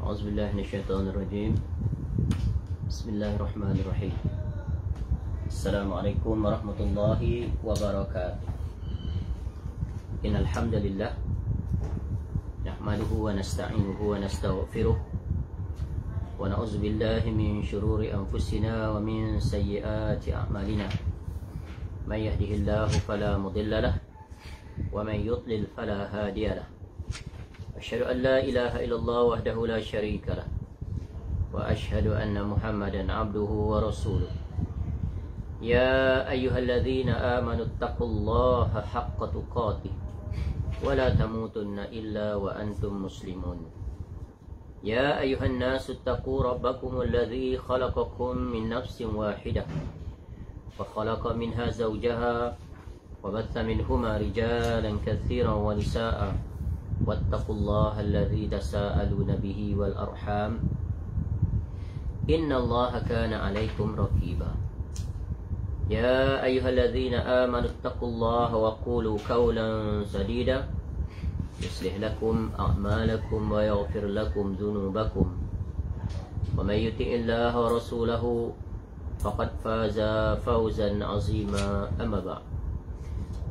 أعوذ بالله من الشيطان الرجيم. بسم الله الرحمن الرحيم. السلام عليكم ورحمة الله وبركاته. إن الحمد لله نحمده ونستعينه ونستغفره ونعوذ بالله من شرور أنفسنا ومن سيئات أعمالنا. من يهده الله فلا مضل له ومن يضلل فلا هادي له. أشهد أن لا إله إلا الله وحده لا شريك له وأشهد أن محمدا عبده ورسوله. يا أيها الذين آمنوا اتقوا الله حق تقاته ولا تموتن إلا وأنتم مسلمون. يا أيها الناس اتقوا ربكم الذي خلقكم من نفس واحدة وخلق منها زوجها وبث منهما رجالا كثيرا ونساء واتقوا الله الذي تساءلون به والأرحام إن الله كان عليكم رقيبا. يا أيها الذين آمنوا اتقوا الله وقولوا قولا سديدا يصلح لكم أعمالكم ويغفر لكم ذنوبكم ومن يطع الله ورسوله فقد فاز فوزا عظيما. أما بعد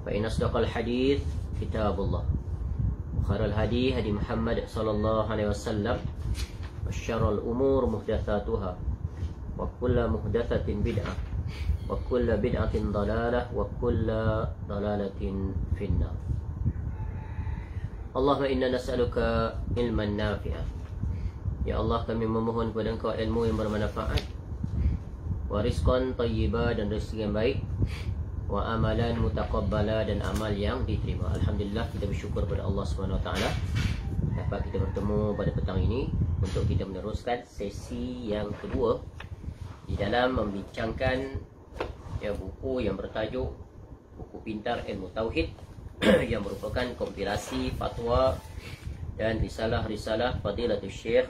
فإن أصدق الحديث كتاب الله وخير الهدي هدي محمد صلى الله عليه وسلم وشر الأمور محدثاتها وكل محدثة بدعة وكل بدعة ضلالة وكل ضلالة في النار. اللهم إنا نسألك علما نافعا. Ya Allah, kami memohon kepada Engkau ilmu yang bermanfaat, wa rizqan tayyiba, dan rezeki yang baik, wa amalan mutaqabbala, dan amal yang diterima. Alhamdulillah, kita bersyukur kepada Allah SWT dapat kita bertemu pada petang ini untuk kita meneruskan sesi yang kedua di dalam membincangkan buku yang bertajuk Buku Pintar Ilmu Tauhid yang merupakan kompilasi fatwa dan risalah-risalah Fadilatul Syekh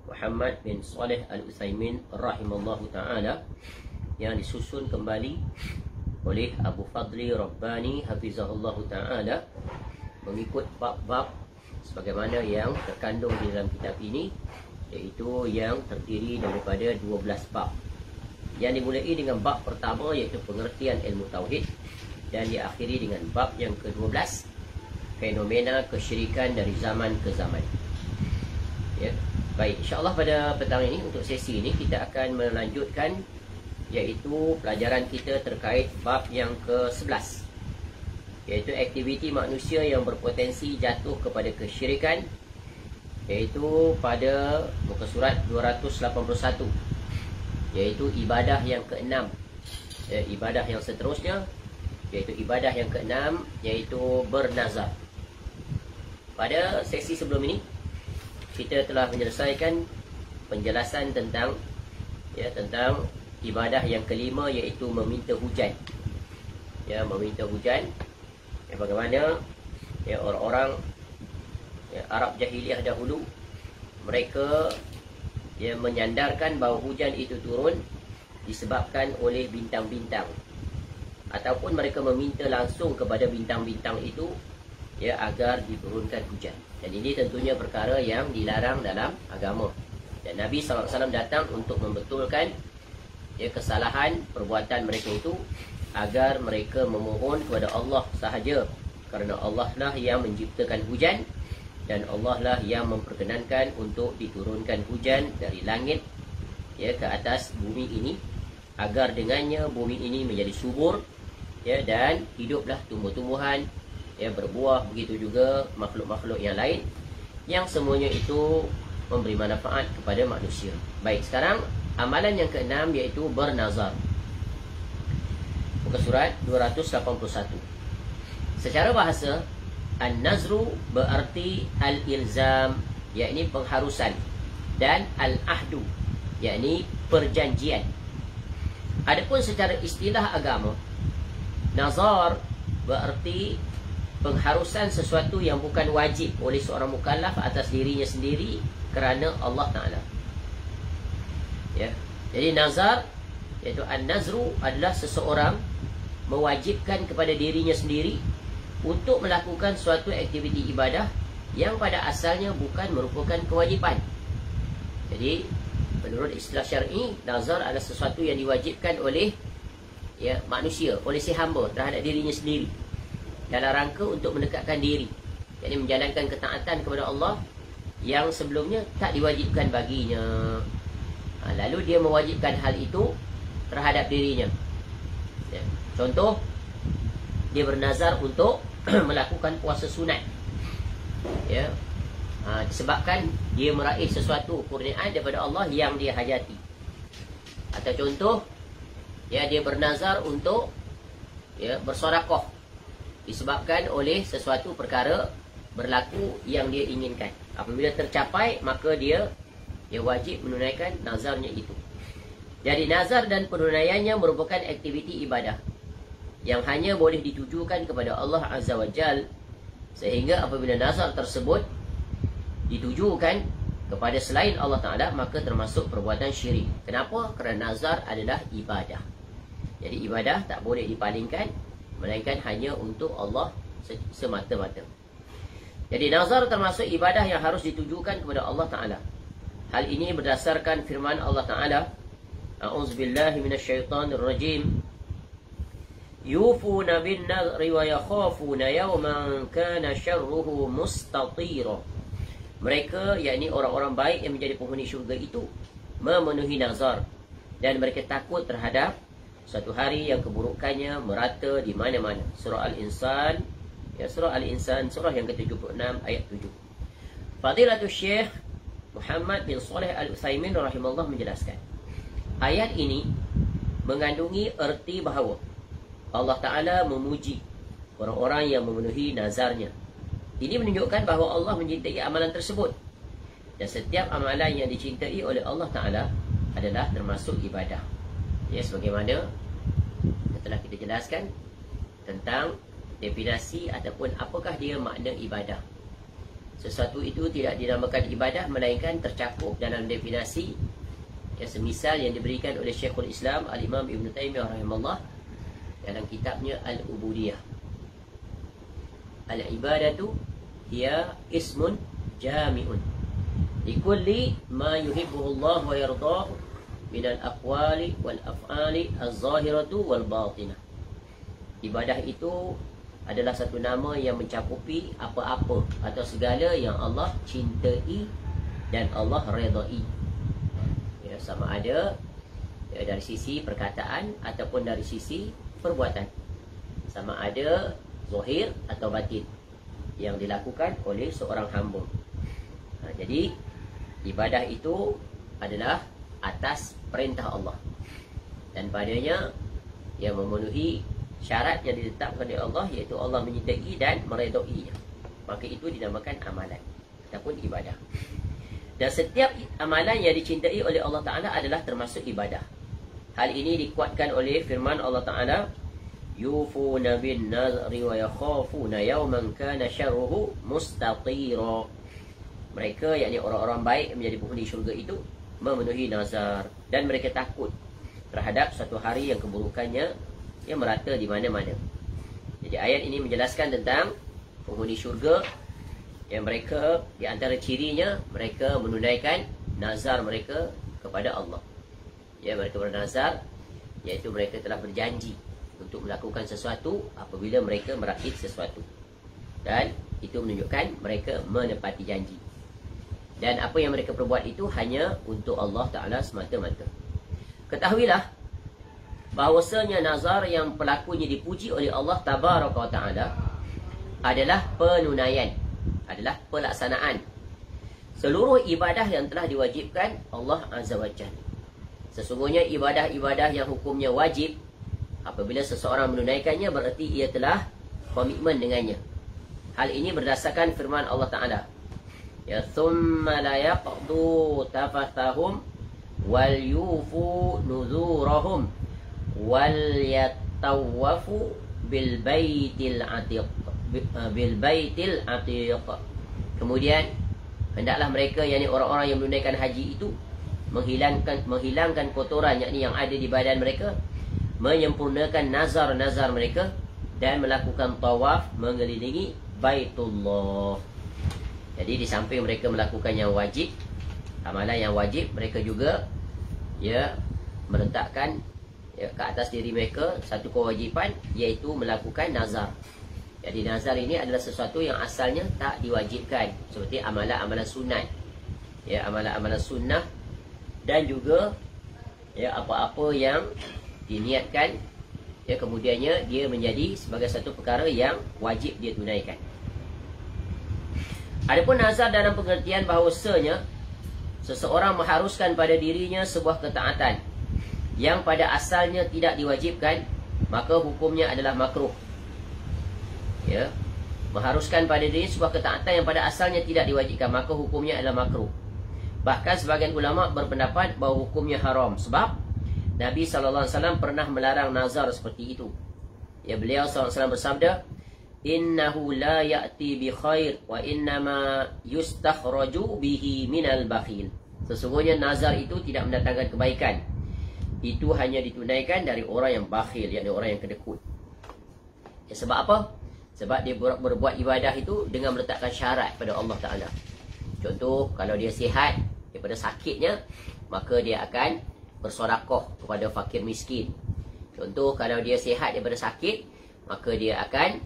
Muhammad bin Saleh Al-Utsaimin rahimallahu ta'ala yang disusun kembali oleh Abu Fadli Rabbani hafizahullahu ta'ala mengikut bab-bab sebagaimana yang terkandung di dalam kitab ini, iaitu yang terdiri daripada 12 bab yang dimulai dengan bab pertama iaitu pengertian ilmu tauhid dan diakhiri dengan bab yang ke-12 fenomena kesyirikan dari zaman ke zaman. Ya, baik, insya-Allah pada petang ini untuk sesi ini kita akan melanjutkan iaitu pelajaran kita terkait bab yang ke-11 iaitu aktiviti manusia yang berpotensi jatuh kepada kesyirikan, iaitu pada muka surat 281, iaitu ibadah yang ke-6. Ibadah yang seterusnya iaitu ibadah yang ke-6 iaitu bernazar. Pada sesi sebelum ini kita telah menyelesaikan penjelasan tentang tentang ibadah yang kelima iaitu meminta hujan. Meminta hujan. Bagaimana orang-orang Arab jahiliah dahulu mereka menyandarkan bahawa hujan itu turun disebabkan oleh bintang-bintang, ataupun mereka meminta langsung kepada bintang-bintang itu agar diturunkan hujan. Dan ini tentunya perkara yang dilarang dalam agama. Dan Nabi SAW datang untuk membetulkan kesalahan perbuatan mereka itu, agar mereka memohon kepada Allah sahaja, kerana Allah lah yang menciptakan hujan dan Allah lah yang memperkenankan untuk diturunkan hujan dari langit ke atas bumi ini, agar dengannya bumi ini menjadi subur dan hiduplah tumbuh-tumbuhan, berbuah, begitu juga makhluk-makhluk yang lain, yang semuanya itu memberi manfaat kepada manusia. Baik, sekarang amalan yang ke-6 iaitu bernazar. Muka surat 281. Secara bahasa, an-nazru berarti al-ilzam, yakni pengharusan, dan al-ahdu, yakni perjanjian. Adapun secara istilah agama, nazar berarti pengharusan sesuatu yang bukan wajib oleh seorang mukallaf atas dirinya sendiri kerana Allah Ta'ala. Jadi nazar, iaitu an-nazru, adalah seseorang mewajibkan kepada dirinya sendiri untuk melakukan suatu aktiviti ibadah yang pada asalnya bukan merupakan kewajipan. Jadi menurut istilah syar'i, nazar adalah sesuatu yang diwajibkan oleh manusia, oleh si hamba terhadap dirinya sendiri, dalam rangka untuk mendekatkan diri, jadi menjalankan ketaatan kepada Allah yang sebelumnya tak diwajibkan baginya. Lalu dia mewajibkan hal itu terhadap dirinya. Contoh, dia bernazar untuk melakukan puasa sunat, disebabkan dia meraih sesuatu kurniaan daripada Allah yang dia hajati. Atau contoh, dia bernazar untuk bersedekah, disebabkan oleh sesuatu perkara berlaku yang dia inginkan. Apabila tercapai, maka dia wajib menunaikan nazarnya itu. Jadi nazar dan penunaiannya merupakan aktiviti ibadah yang hanya boleh ditujukan kepada Allah Azza wa Jal, sehingga apabila nazar tersebut ditujukan kepada selain Allah Ta'ala, maka termasuk perbuatan syirik. Kenapa? Kerana nazar adalah ibadah. Jadi ibadah tak boleh dipalingkan, melainkan hanya untuk Allah semata-mata. Jadi nazar termasuk ibadah yang harus ditujukan kepada Allah Ta'ala. Hal ini berdasarkan firman Allah Ta'ala, A'udzubillahi minasyaitanirrajim, yufuna bin nadri wa yakhafuna yawman kana syarruhu mustatira. Mereka, yakni orang-orang baik yang menjadi penghuni syurga itu, memenuhi nazar, dan mereka takut terhadap suatu hari yang keburukannya merata di mana-mana. Surah Al-Insan, Surah Al-Insan, surah yang ke-76 ayat 7. Fadilatul Syekh Muhammad bin Saleh Al-Utsaimin rahimahullah menjelaskan, ayat ini mengandungi erti bahawa Allah Ta'ala memuji orang-orang yang memenuhi nazarnya. Ini menunjukkan bahawa Allah mencintai amalan tersebut, dan setiap amalan yang dicintai oleh Allah Ta'ala adalah termasuk ibadah. Sebagaimana telah kita jelaskan tentang definisi ataupun apakah dia makna ibadah. Sesuatu itu tidak dinamakan ibadah, melainkan tercakup dalam definisi semisal yang diberikan oleh Syekhul Islam Al-Imam Ibn Taymiyah rahimahullah dalam kitabnya Al-Ubudiyah. Al-ibadatu hiya ismun jami'un likulli ma yuhibbuhu Allah wa yardahu minal aqwali wal af'ali az-zahiratu wal batinah. Ibadah itu adalah satu nama yang mencakupi apa-apa atau segala yang Allah cintai dan Allah redai. Sama ada dari sisi perkataan ataupun dari sisi perbuatan, sama ada zahir atau batin yang dilakukan oleh seorang hamba. Jadi ibadah itu adalah atas perintah Allah, dan padanya yang memenuhi syarat yang ditetapkan oleh Allah, iaitu Allah menyintai dan meredainya, maka itu dinamakan amalan ataupun ibadah. Dan setiap amalan yang dicintai oleh Allah Ta'ala adalah termasuk ibadah. Hal ini dikuatkan oleh firman Allah Ta'ala, yufuna bin nadri wa yakhafuna yawman kana syarruhu mustatira. Mereka, yakni orang-orang baik yang menjadi penghuni syurga itu, memenuhi nazar, dan mereka takut terhadap satu hari yang keburukannya yang merata di mana-mana. Jadi ayat ini menjelaskan tentang penghuni syurga yang mereka, di antara cirinya, mereka menunaikan nazar mereka kepada Allah. Mereka bernazar, iaitu mereka telah berjanji untuk melakukan sesuatu apabila mereka merakit sesuatu, dan itu menunjukkan mereka menepati janji. Dan apa yang mereka perbuat itu hanya untuk Allah Ta'ala semata-mata. Ketahuilah bahawasanya nazar yang pelakunya dipuji oleh Allah Tabaraka wa Ta'ala adalah penunaian, adalah pelaksanaan seluruh ibadah yang telah diwajibkan Allah Azza wa Jalla. Sesungguhnya ibadah-ibadah yang hukumnya wajib, apabila seseorang menunaikannya, berarti ia telah komitmen dengannya. Hal ini berdasarkan firman Allah Ta'ala, thumma la yaqdu tafathahum wal yufu nuzurahum wal yatawafu bil baitil atiq. Kemudian hendaklah mereka, yakni orang-orang yang menunaikan haji itu, menghilangkan kotoran, yakni yang ada di badan mereka, menyempurnakan nazar-nazar mereka, dan melakukan tawaf mengelilingi Baitullah. Jadi di samping mereka melakukan yang wajib, Amalan yang wajib mereka juga meletakkan ke atas diri mereka satu kewajipan, iaitu melakukan nazar. Jadi nazar ini adalah sesuatu yang asalnya tak diwajibkan, seperti amalan-amalan sunat, amalan-amalan sunnah, dan juga apa-apa yang diniatkan kemudiannya dia menjadi sebagai satu perkara yang wajib dia tunaikan. Adapun nazar dalam pengertian bahawasanya seseorang mengharuskan pada dirinya sebuah ketaatan yang pada asalnya tidak diwajibkan, maka hukumnya adalah makruh. Mengharuskan pada diri sebuah ketaatan yang pada asalnya tidak diwajibkan, maka hukumnya adalah makruh. Bahkan sebagian ulama berpendapat bahawa hukumnya haram, sebab Nabi SAW pernah melarang nazar seperti itu. Beliau SAW bersabda, "Innahu la ya'ti bi khair wa innama yustakhraju bihi minal bakhil." Sesungguhnya nazar itu tidak mendatangkan kebaikan. Itu hanya ditunaikan dari orang yang bakhil, yakni orang yang kedekut. Sebab apa? Sebab dia berbuat ibadah itu dengan meletakkan syarat pada Allah Ta'ala. Contoh, kalau dia sihat daripada sakitnya, maka dia akan bersedekah kepada fakir miskin. Contoh, kalau dia sihat daripada sakit, maka dia akan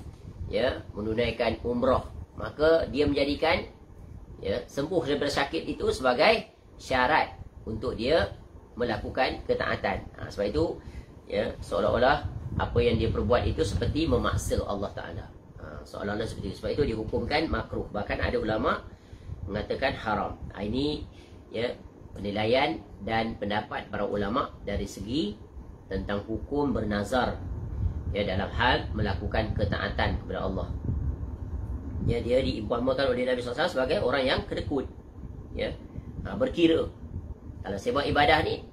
menunaikan umrah. Maka dia menjadikan sembuh daripada sakit itu sebagai syarat untuk dia melakukan ketaatan. Sebab itu seolah-olah apa yang dia perbuat itu seperti memaksa Allah Ta'ala. Seolah-olah seperti itu. Sebab itu dihukumkan makruh. Bahkan ada ulama mengatakan haram. Ini penilaian dan pendapat para ulama dari segi tentang hukum bernazar dalam hal melakukan ketaatan kepada Allah. Dia diumpamakan oleh Nabi SAW sebagai orang yang kedekut, berkira kalau saya buat ibadah ni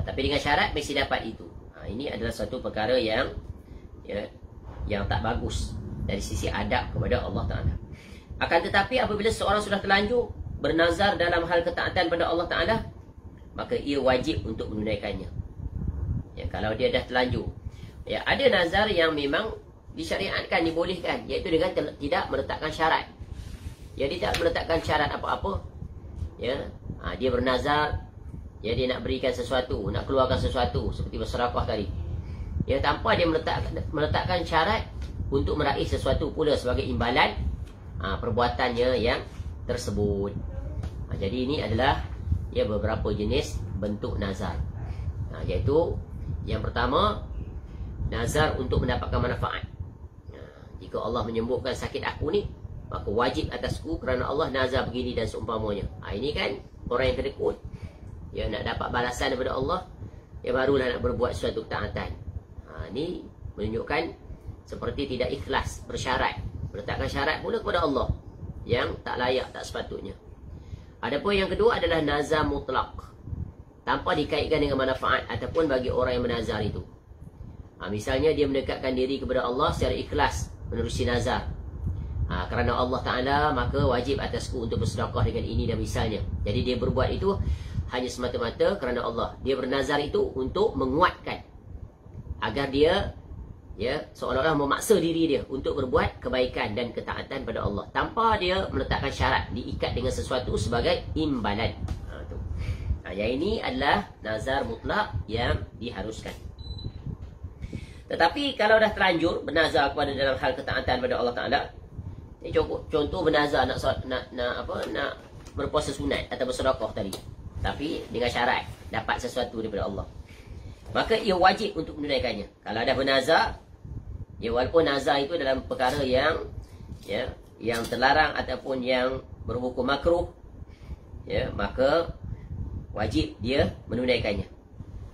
tapi dengan syarat mesti dapat itu. Ini adalah satu perkara yang tak bagus dari sisi adab kepada Allah Ta'ala. Akan tetapi apabila seorang sudah terlanjur bernazar dalam hal ketaatan pada Allah Ta'ala, maka ia wajib untuk menunaikannya. Kalau dia dah terlanjur, ada nazar yang memang disyariatkan, dibolehkan, iaitu dengan tidak meletakkan syarat. Dia tidak meletakkan syarat apa-apa. Dia bernazar, dia nak berikan sesuatu, nak keluarkan sesuatu, seperti bersedekah tadi. Tanpa dia meletakkan syarat untuk meraih sesuatu pula sebagai imbalan perbuatannya yang tersebut. Jadi ini adalah beberapa jenis bentuk nazar. Iaitu yang pertama, nazar untuk mendapatkan manfaat. Jika Allah menyembuhkan sakit aku ni, maka wajib atasku kerana Allah nazar begini dan seumpamanya. Ini kan orang yang kedekut, nak dapat balasan daripada Allah, barulah nak berbuat suatu ketaatan. Ini menunjukkan seperti tidak ikhlas, bersyarat, meletakkan syarat pula kepada Allah yang tak layak, tak sepatutnya. Adapun yang kedua adalah nazar mutlak, tanpa dikaitkan dengan manfaat ataupun bagi orang yang menazar itu. Misalnya dia mendekatkan diri kepada Allah secara ikhlas menerusi nazar. Kerana Allah Ta'ala, maka wajib atasku untuk bersedekah dengan ini dan misalnya. Jadi dia berbuat itu hanya semata-mata kerana Allah. Dia bernazar itu untuk menguatkan, agar dia seolah-olah memaksa diri dia untuk berbuat kebaikan dan ketaatan pada Allah, tanpa dia meletakkan syarat, diikat dengan sesuatu sebagai imbalan. Yang ini adalah nazar mutlak yang diharuskan. Tetapi kalau dah terlanjur bernazar kepada dalam hal ketaatan pada Allah Ta'ala, contoh bernazar nak berpuasa sunat atau bersedekah tadi, tapi dengan syarat dapat sesuatu daripada Allah, maka ia wajib untuk menunaikannya. Kalau dah bernazar, walaupun nazar itu dalam perkara yang terlarang ataupun yang berhukum makruh, maka wajib dia menunaikannya.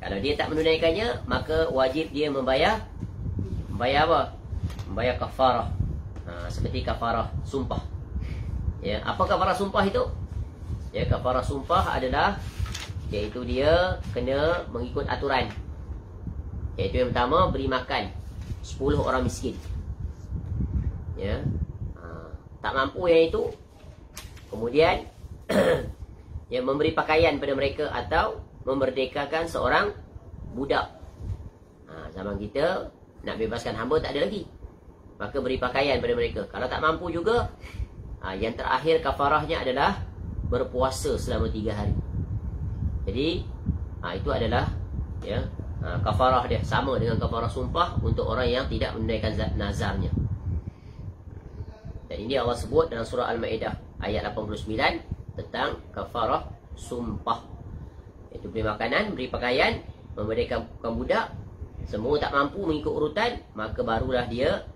Kalau dia tak menunaikannya, maka wajib dia membayar apa? Membayar kafarah. Seperti kafarah sumpah. Apa kafarah sumpah itu? Kafarah sumpah adalah, iaitu dia kena mengikut aturan. Iaitu yang pertama, beri makan 10 orang miskin. Tak mampu yang itu, kemudian memberi pakaian pada mereka atau memerdekakan seorang budak. Zaman kita nak bebaskan hamba tak ada lagi, maka beri pakaian pada mereka. Kalau tak mampu juga, yang terakhir kafarahnya adalah berpuasa selama 3 hari. Jadi itu adalah kafarah dia, sama dengan kafarah sumpah untuk orang yang tidak menunaikan nazarnya. Dan ini Allah sebut dalam surah Al-Ma'idah ayat 89 tentang kafarah sumpah. Itu beri makanan, beri pakaian, memerdekakan budak. Semua tak mampu mengikut urutan, maka barulah dia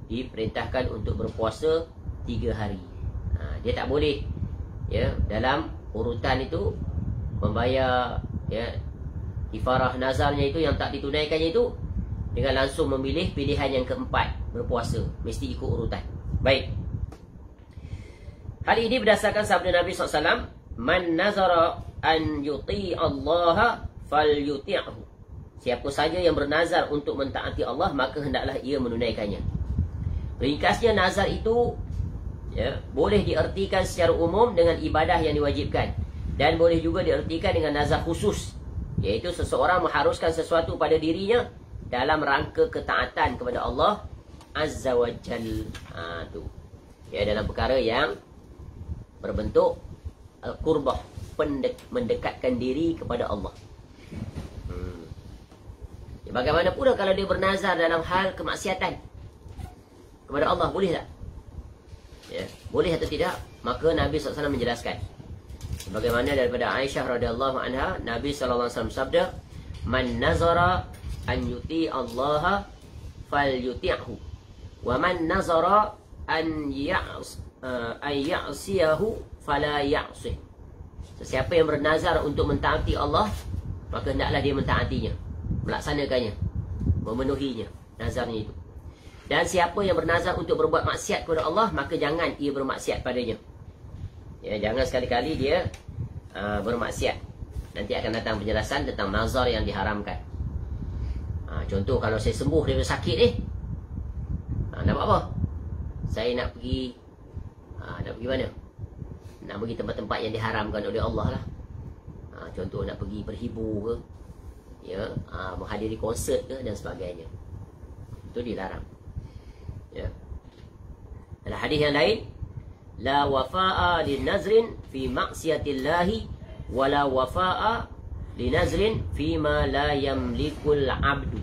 diperintahkan untuk berpuasa 3 hari. Dia tak boleh dalam urutan itu membayar kifarah nazarnya itu yang tak ditunaikannya itu dengan langsung memilih pilihan yang keempat, berpuasa. Mesti ikut urutan. Baik. Hal ini berdasarkan sabda Nabi SAW, Man nazara an yuti Allah falyuti'hu. Siapa saja yang bernazar untuk mentaati Allah, maka hendaklah ia menunaikannya. Ringkasnya, nazar itu boleh diartikan secara umum dengan ibadah yang diwajibkan, dan boleh juga diartikan dengan nazar khusus, iaitu seseorang mengharuskan sesuatu pada dirinya dalam rangka ketaatan kepada Allah Azza wa Jal. Dalam perkara yang berbentuk al-qurbah, mendekatkan diri kepada Allah. Bagaimana pula kalau dia bernazar dalam hal kemaksiatan kepada Allah, boleh tak? Boleh atau tidak? Maka Nabi SAW menjelaskan. Sebagaimana daripada Aisyah radhiyallahu anha, Nabi SAW sabda, Man nazara an yuti Allah falyuti'hu, wa man nazara an ya'siyahu fala ya'sih. Sesiapa yang bernazar untuk mentaati Allah, maka hendaklah dia mentaatinya, melaksanakannya, memenuhinya nazarnya itu. Dan siapa yang bernazar untuk berbuat maksiat kepada Allah, maka jangan ia bermaksiat padanya. Jangan sekali-kali dia bermaksiat. Nanti akan datang penjelasan tentang nazar yang diharamkan. Contoh, kalau saya sembuh daripada sakit ni, nak buat apa? Saya nak pergi mana? Nak pergi tempat-tempat yang diharamkan oleh Allah lah. Contoh, nak pergi berhibur ke, menghadiri konsert ke, dan sebagainya. Itu dilarang. Dalam hadis yang lain, la wafa'a linazrin fi maksiatillahi wa la wafa'a linazrin fi ma la yamlikul abdu.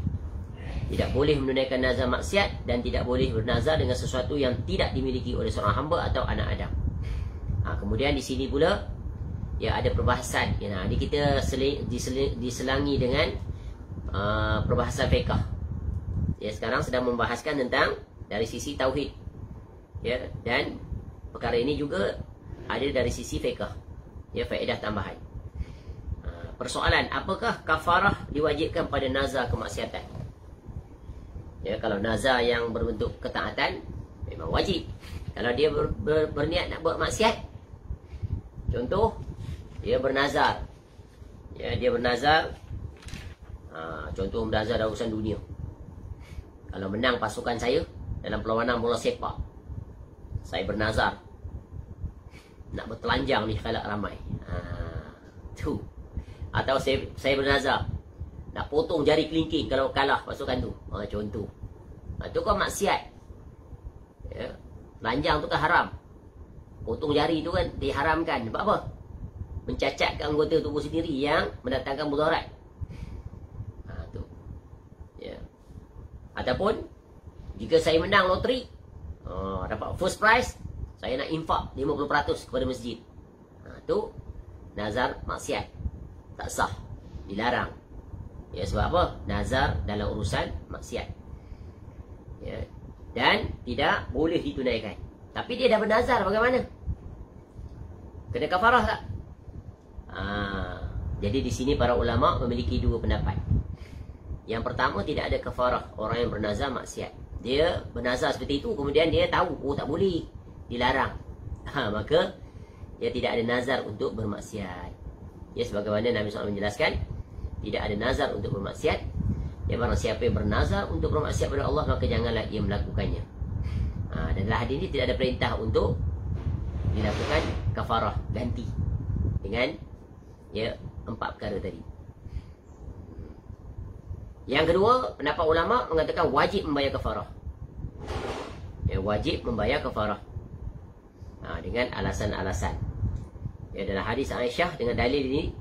Tidak boleh menunaikan nazar maksiat dan tidak boleh bernazar dengan sesuatu yang tidak dimiliki oleh seorang hamba atau anak Adam. Kemudian di sini pula ada perbahasan. Ini kita diselangi dengan perbahasan fiqh. Sekarang sedang membahaskan tentang dari sisi tauhid. Dan perkara ini juga ada dari sisi fiqh. Faedah tambahan. Persoalan, apakah kafarah diwajibkan pada nazar kemaksiatan? Kalau nazar yang berbentuk ketaatan, memang wajib. Kalau dia berniat nak buat maksiat, contoh, dia bernazar. Dia bernazar, contoh bernazar dalam urusan dunia. Kalau menang pasukan saya dalam perlawanan bola sepak, saya bernazar nak bertelanjang ni khalaq ramai. Tu. Atau saya bernazar nak potong jari kelingking kalau kalah pasukan tu. Contoh. Tu kan maksiat. Telanjang tu kan haram. Potong jari tu kan diharamkan. Sebab apa? Mencacatkan anggota tubuh sendiri yang mendatangkan mudarat. Tu. Ataupun jika saya menang loteri, dapat first prize, saya nak infak 50% kepada masjid. Tu nazar maksiat, tak sah, dilarang. Sebab apa? Nazar dalam urusan maksiat. Dan tidak boleh ditunaikan. Tapi dia dah bernazar, bagaimana? Kena kafarah tak? Jadi di sini para ulama memiliki dua pendapat. Yang pertama, tidak ada kafarah orang yang bernazar maksiat. Dia bernazar seperti itu, kemudian dia tahu, tak boleh, dilarang. Maka dia tidak ada nazar untuk bermaksiat. Sebagaimana Nabi SAW menjelaskan, tidak ada nazar untuk bermaksiat. Barang siapa yang bernazar untuk bermaksiat kepada Allah, maka janganlah ia melakukannya. Dan dalam hadis ini tidak ada perintah untuk dilakukan kafarah, ganti dengan 4 perkara tadi. Yang kedua, pendapat ulama mengatakan wajib membayar kafarah. Wajib membayar kafarah dengan alasan-alasan. Ya, dalam hadis Aisyah dengan dalil ini,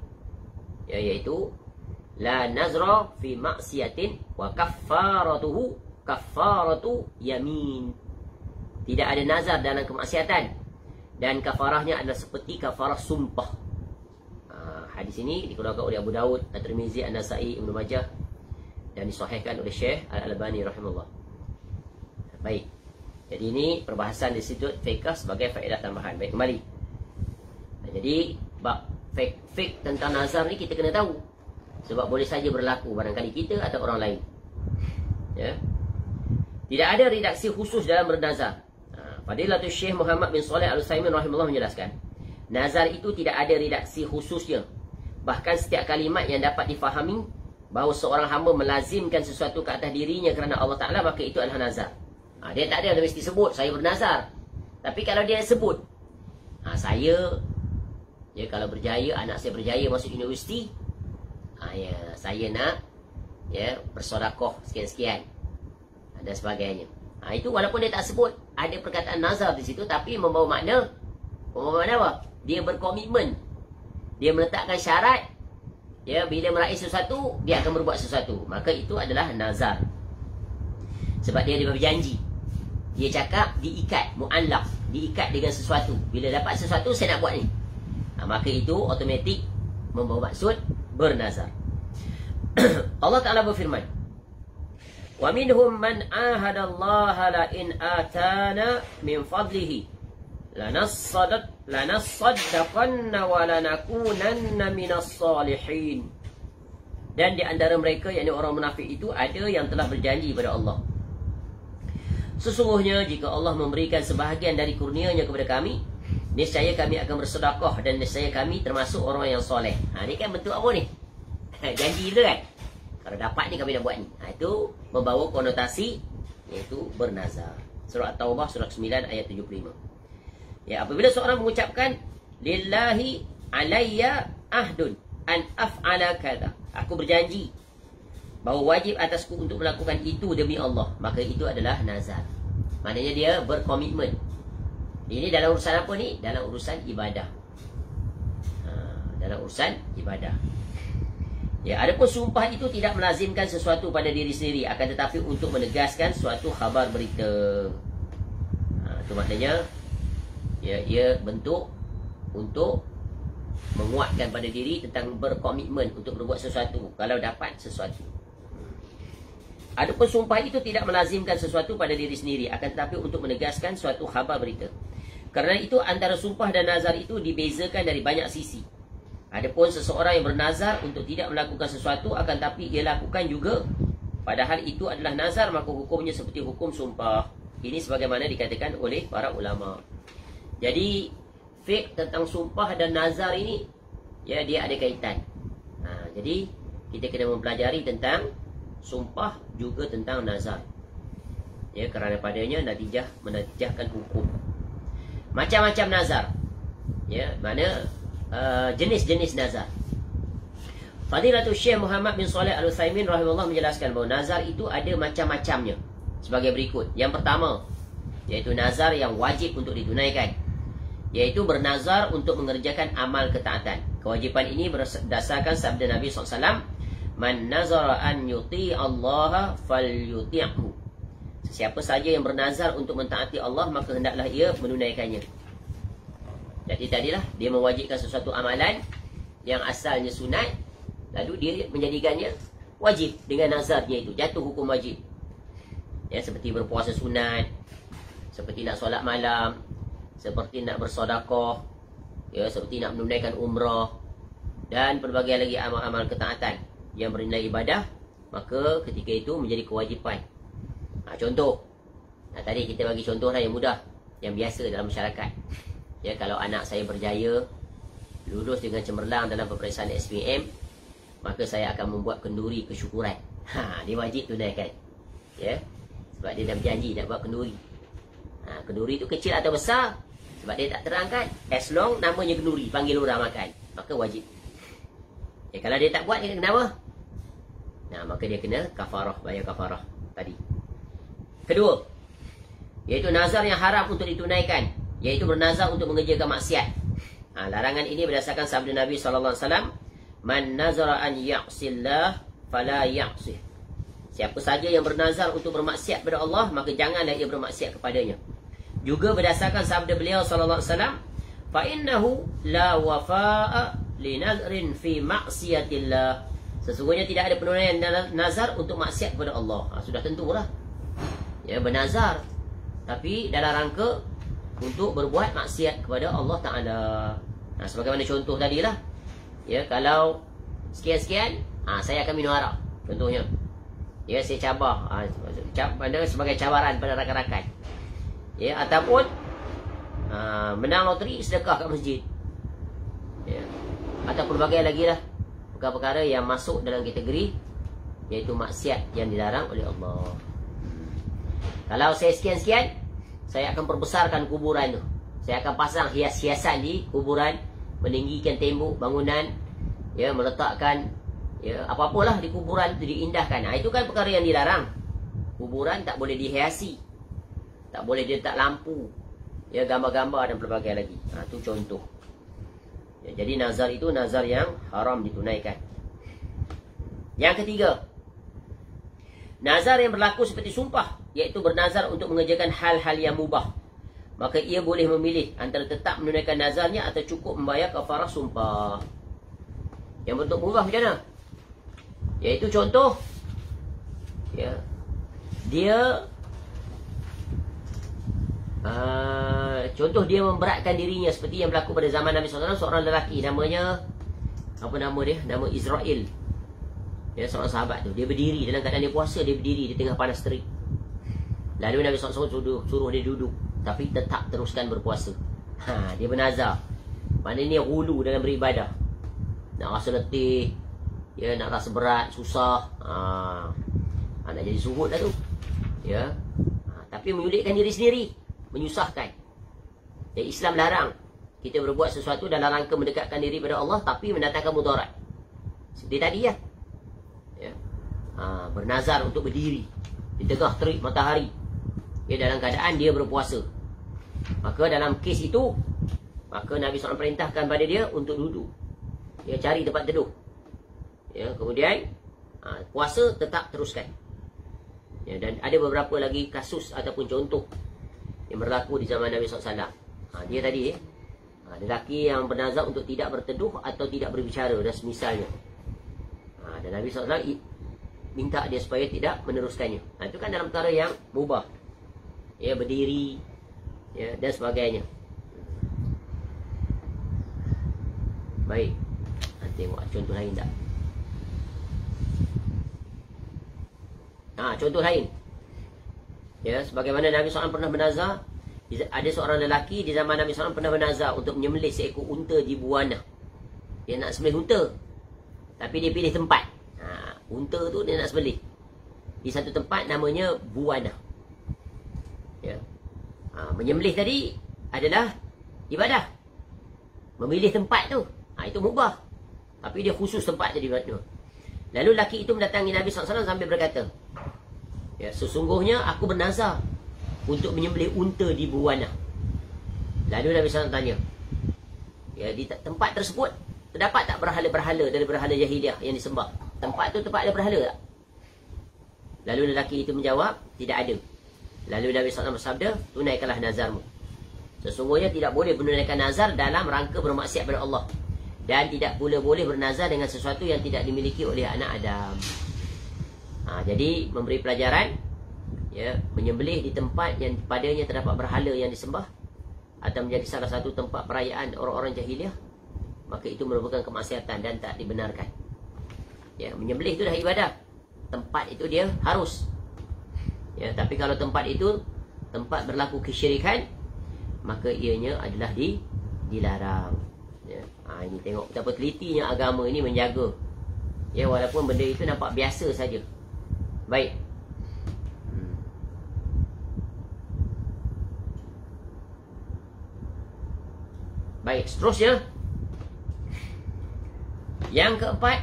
ya, iaitu la nazra fi maksiatin wa kaffaratuhu kaffaratu yamin. Tidak ada nazar dalam kemaksiatan dan kafarahnya adalah seperti kafarah sumpah. Hadis ini dikeluarkan oleh Abu Daud, At-Tirmizi, An-Nasa'i, Ibnu Majah dan disahihkan oleh Syekh Al-Albani rahimahullah. Baik. Jadi ini perbahasan di situ fiqh sebagai faedah tambahan. Baik, kembali. Jadi bab fiqh tentang nazar ni kita kena tahu. Sebab boleh saja berlaku barangkali kita atau orang lain. Ya. Tidak ada redaksi khusus dalam bernazar. Fadilatul Syekh Muhammad bin Shalih Al-Utsaimin rahimahullah menjelaskan, nazar itu tidak ada redaksi khususnya. Bahkan setiap kalimat yang dapat difahami bahawa seorang hamba melazimkan sesuatu ke atas dirinya kerana Allah Ta'ala, maka itu adalah nazar. Dia tak ada mesti sebut saya bernazar. Tapi kalau dia sebut, saya, ya, kalau berjaya, anak saya berjaya masuk universiti, ya, saya nak, ya, bersedekah sekian-sekian dan sebagainya. Itu walaupun dia tak sebut, ada perkataan nazar di situ, tapi membawa makna apa? Dia berkomitmen, dia meletakkan syarat, ya, bila meraih sesuatu dia akan berbuat sesuatu, maka itu adalah nazar. Sebab dia berjanji, dia cakap diikat, mu'allaq, diikat dengan sesuatu. Bila dapat sesuatu saya nak buat ni, maka itu automatik membawa maksud bernazar. Allah Ta'ala berfirman, wa minhum man ahada Allah la in atana min fadlihi lanasaddaqanna wa lanakunanna minas salihin. Dan di antara mereka, yakni orang munafik itu, ada yang telah berjanji kepada Allah, sesungguhnya jika Allah memberikan sebahagian dari kurnia-Nya kepada kami, niscaya kami akan bersedekah dan niscaya kami termasuk orang yang soleh. Ni kan bentuk apa ni? Janji itu kan? Kalau dapat ni kami nak buat ni. Itu membawa konotasi, iaitu bernazar. Surah At-Taubah surah 9 ayat 75. Ya, apabila seorang mengucapkan lillahi alayya ahdun an af'ala kadha, aku berjanji bahawa wajib atasku untuk melakukan itu demi Allah, maka itu adalah nazar. Maknanya dia berkomitmen. Ini dalam urusan apa ni? Dalam urusan ibadah. Dalam urusan ibadah. Ya, adapun sumpah itu tidak melazimkan sesuatu pada diri sendiri, akan tetapi untuk menegaskan suatu khabar berita. Itu maknanya, ya, ia bentuk untuk menguatkan pada diri tentang berkomitmen untuk berbuat sesuatu kalau dapat sesuatu. Adapun sumpah itu tidak melazimkan sesuatu pada diri sendiri, akan tetapi untuk menegaskan suatu khabar berita. Kerana itu antara sumpah dan nazar itu dibezakan dari banyak sisi. Adapun seseorang yang bernazar untuk tidak melakukan sesuatu akan tapi ia lakukan juga, padahal itu adalah nazar, maka hukumnya seperti hukum sumpah. Ini sebagaimana dikatakan oleh para ulama. Jadi fiqh tentang sumpah dan nazar ini, ya, dia ada kaitan. Jadi kita kena mempelajari tentang sumpah juga tentang nazar. Ya, kerana padanya menatijahkan hukum. Macam-macam nazar. Ya, mana jenis-jenis nazar. Fadilatul Syekh Muhammad bin Shalih Al-Utsaimin rahimahullah menjelaskan bahawa nazar itu ada macam-macamnya sebagai berikut. Yang pertama, iaitu nazar yang wajib untuk ditunaikan, iaitu bernazar untuk mengerjakan amal ketaatan. Kewajipan ini berdasarkan sabda Nabi SAW, man nazara an yuti Allah falyuti'hu. Siapa saja yang bernazar untuk mentaati Allah, maka hendaklah ia menunaikannya. Jadi tadilah dia mewajibkan sesuatu amalan yang asalnya sunat, lalu dia menjadikannya wajib dengan nazarnya itu, jatuh hukum wajib. Ya, seperti berpuasa sunat, seperti nak solat malam, seperti nak bersedekah, ya, seperti nak menunaikan umrah dan pelbagai lagi amal-amal ketaatan yang bernilai ibadah, maka ketika itu menjadi kewajipan. Contoh, tadi kita bagi contoh lah yang mudah, yang biasa dalam masyarakat. Ya, kalau anak saya berjaya lulus dengan cemerlang dalam peperiksaan SPM, maka saya akan membuat kenduri kesyukuran. Dia wajib tunaikan. Ya, sebab dia dah berjanji nak buat kenduri. Kenduri itu kecil atau besar, sebab dia tak terangkan. As long namanya kenduri, panggil orang makan, maka wajib. Ya, kalau dia tak buat, dia kena apa? Maka dia kena kafarah, bayar kafarah tadi. Kedua, iaitu nazar yang haram untuk ditunaikan, iaitu bernazar untuk mengerjakan maksiat. Larangan ini berdasarkan sabda Nabi SAW, man nazara an ya'sillah fala ya'sih. Siapa saja yang bernazar untuk bermaksiat kepada Allah, maka janganlah ia bermaksiat kepadanya. Juga berdasarkan sabda beliau SAW, fa innahu la wafa'a li nazrin fi ma'siyatillah. Sesungguhnya tidak ada penunaian nazar untuk maksiat kepada Allah. Sudah tentulah. Ya, bernazar tapi dalam rangka untuk berbuat maksiat kepada Allah Ta'ala. Sebagaimana contoh tadilah. Ya, kalau sekian-sekian, saya akan minum arak. Contohnya. Ya, saya cabar. Sebagai cabaran pada rakan-rakan. Ya, ataupun menang loteri, sedekah kat masjid. Ya. Atau pelbagai lagi lah perkara-perkara yang masuk dalam kategori iaitu maksiat yang dilarang oleh Allah. Kalau saya sekian-sekian, saya akan perbesarkan kuburan tu. Saya akan pasang hias-hiasan di kuburan, meninggikan tembok bangunan, ya, meletakkan ya apa-apalah di kuburan tu diindahkan. Itu kan perkara yang dilarang. Kuburan tak boleh dihiasi. Tak boleh diletak lampu. Ya, gambar-gambar dan pelbagai lagi. Itu contoh. Ya, jadi nazar itu nazar yang haram ditunaikan. Yang ketiga, nazar yang berlaku seperti sumpah, iaitu bernazar untuk mengerjakan hal-hal yang mubah. Maka ia boleh memilih antara tetap menunaikan nazarnya atau cukup membayar kafarah sumpah. Yang bentuk mubah macam mana? Iaitu contoh, ya, dia contoh dia memberatkan dirinya seperti yang berlaku pada zaman Nabi SAW. Seorang lelaki namanya, apa nama dia? Nama Israel. Ya, seorang sahabat tu, dia berdiri dalam keadaan dia puasa, dia berdiri di tengah panas terik. Lalu Nabi SAW suruh dia duduk, tapi tetap teruskan berpuasa. Dia bernazar. Maknanya hulu dalam beribadah. Nak rasa letih, ya, nak rasa berat, susah, nak jadi suhud lah tu. Ya. Tapi menyulitkan diri sendiri, menyusahkan. Ya, Islam larang kita berbuat sesuatu dalam rangka mendekatkan diri pada Allah tapi mendatangkan mudarat. Seperti tadi ya. Ya. Bernazar untuk berdiri di tengah terik matahari, ya, dalam keadaan dia berpuasa. Maka dalam kes itu, maka Nabi SAW perintahkan pada dia untuk duduk. Ya, cari tempat teduh. Ya, kemudian puasa tetap teruskan. Ya, dan ada beberapa lagi kasus ataupun contoh yang berlaku di zaman Nabi SAW. Dia tadi, lelaki yang bernazar untuk tidak berteduh atau tidak berbicara dan semisalnya. Dan Nabi SAW minta dia supaya tidak meneruskannya. Itu kan dalam perkara yang mubah. Ya, berdiri, ya, dan sebagainya. Baik. Tengok contoh lain tak? Contoh lain. Ya, sebagaimana Nabi SAW pernah bernazar, ada seorang lelaki di zaman Nabi SAW pernah bernazar untuk menyembelih seekor unta di Buana. Dia nak sembelih unta, tapi dia pilih tempat. Unta tu dia nak sembelih di satu tempat namanya Buana. Ya. Menyembelih tadi adalah ibadah. Memilih tempat tu, itu mubah. Tapi dia khusus tempat tadi. Lalu lelaki itu mendatangi Nabi SAW sambil berkata, ya, sesungguhnya aku bernazar untuk menyembelih unta di Buana. Lalu Nabi SAW tanya, ya, di tempat tersebut terdapat tak berhala-berhala dari berhala jahiliah yang disembah? Tempat tu tempat ada berhala tak? Lalu lelaki itu menjawab, tidak ada. Lalu Nabi SAW bersabda, tunaikanlah nazarmu. Sesungguhnya tidak boleh menunaikan nazar dalam rangka bermaksiat pada Allah. Dan tidak pula boleh bernazar dengan sesuatu yang tidak dimiliki oleh anak Adam. Jadi memberi pelajaran, ya, menyembelih di tempat yang padanya terdapat berhala yang disembah atau menjadi salah satu tempat perayaan orang-orang jahiliah, maka itu merupakan kemaksiatan dan tak dibenarkan. Ya, menyembelih itu dah ibadah. Tempat itu dia harus. Ya, tapi kalau tempat itu tempat berlaku kesyirikan, maka ianya adalah dilarang. Ya. Ini tengok betapa telitinya agama ini menjaga. Ya, walaupun benda itu nampak biasa saja. Baik. Baik, seterusnya. Yang keempat,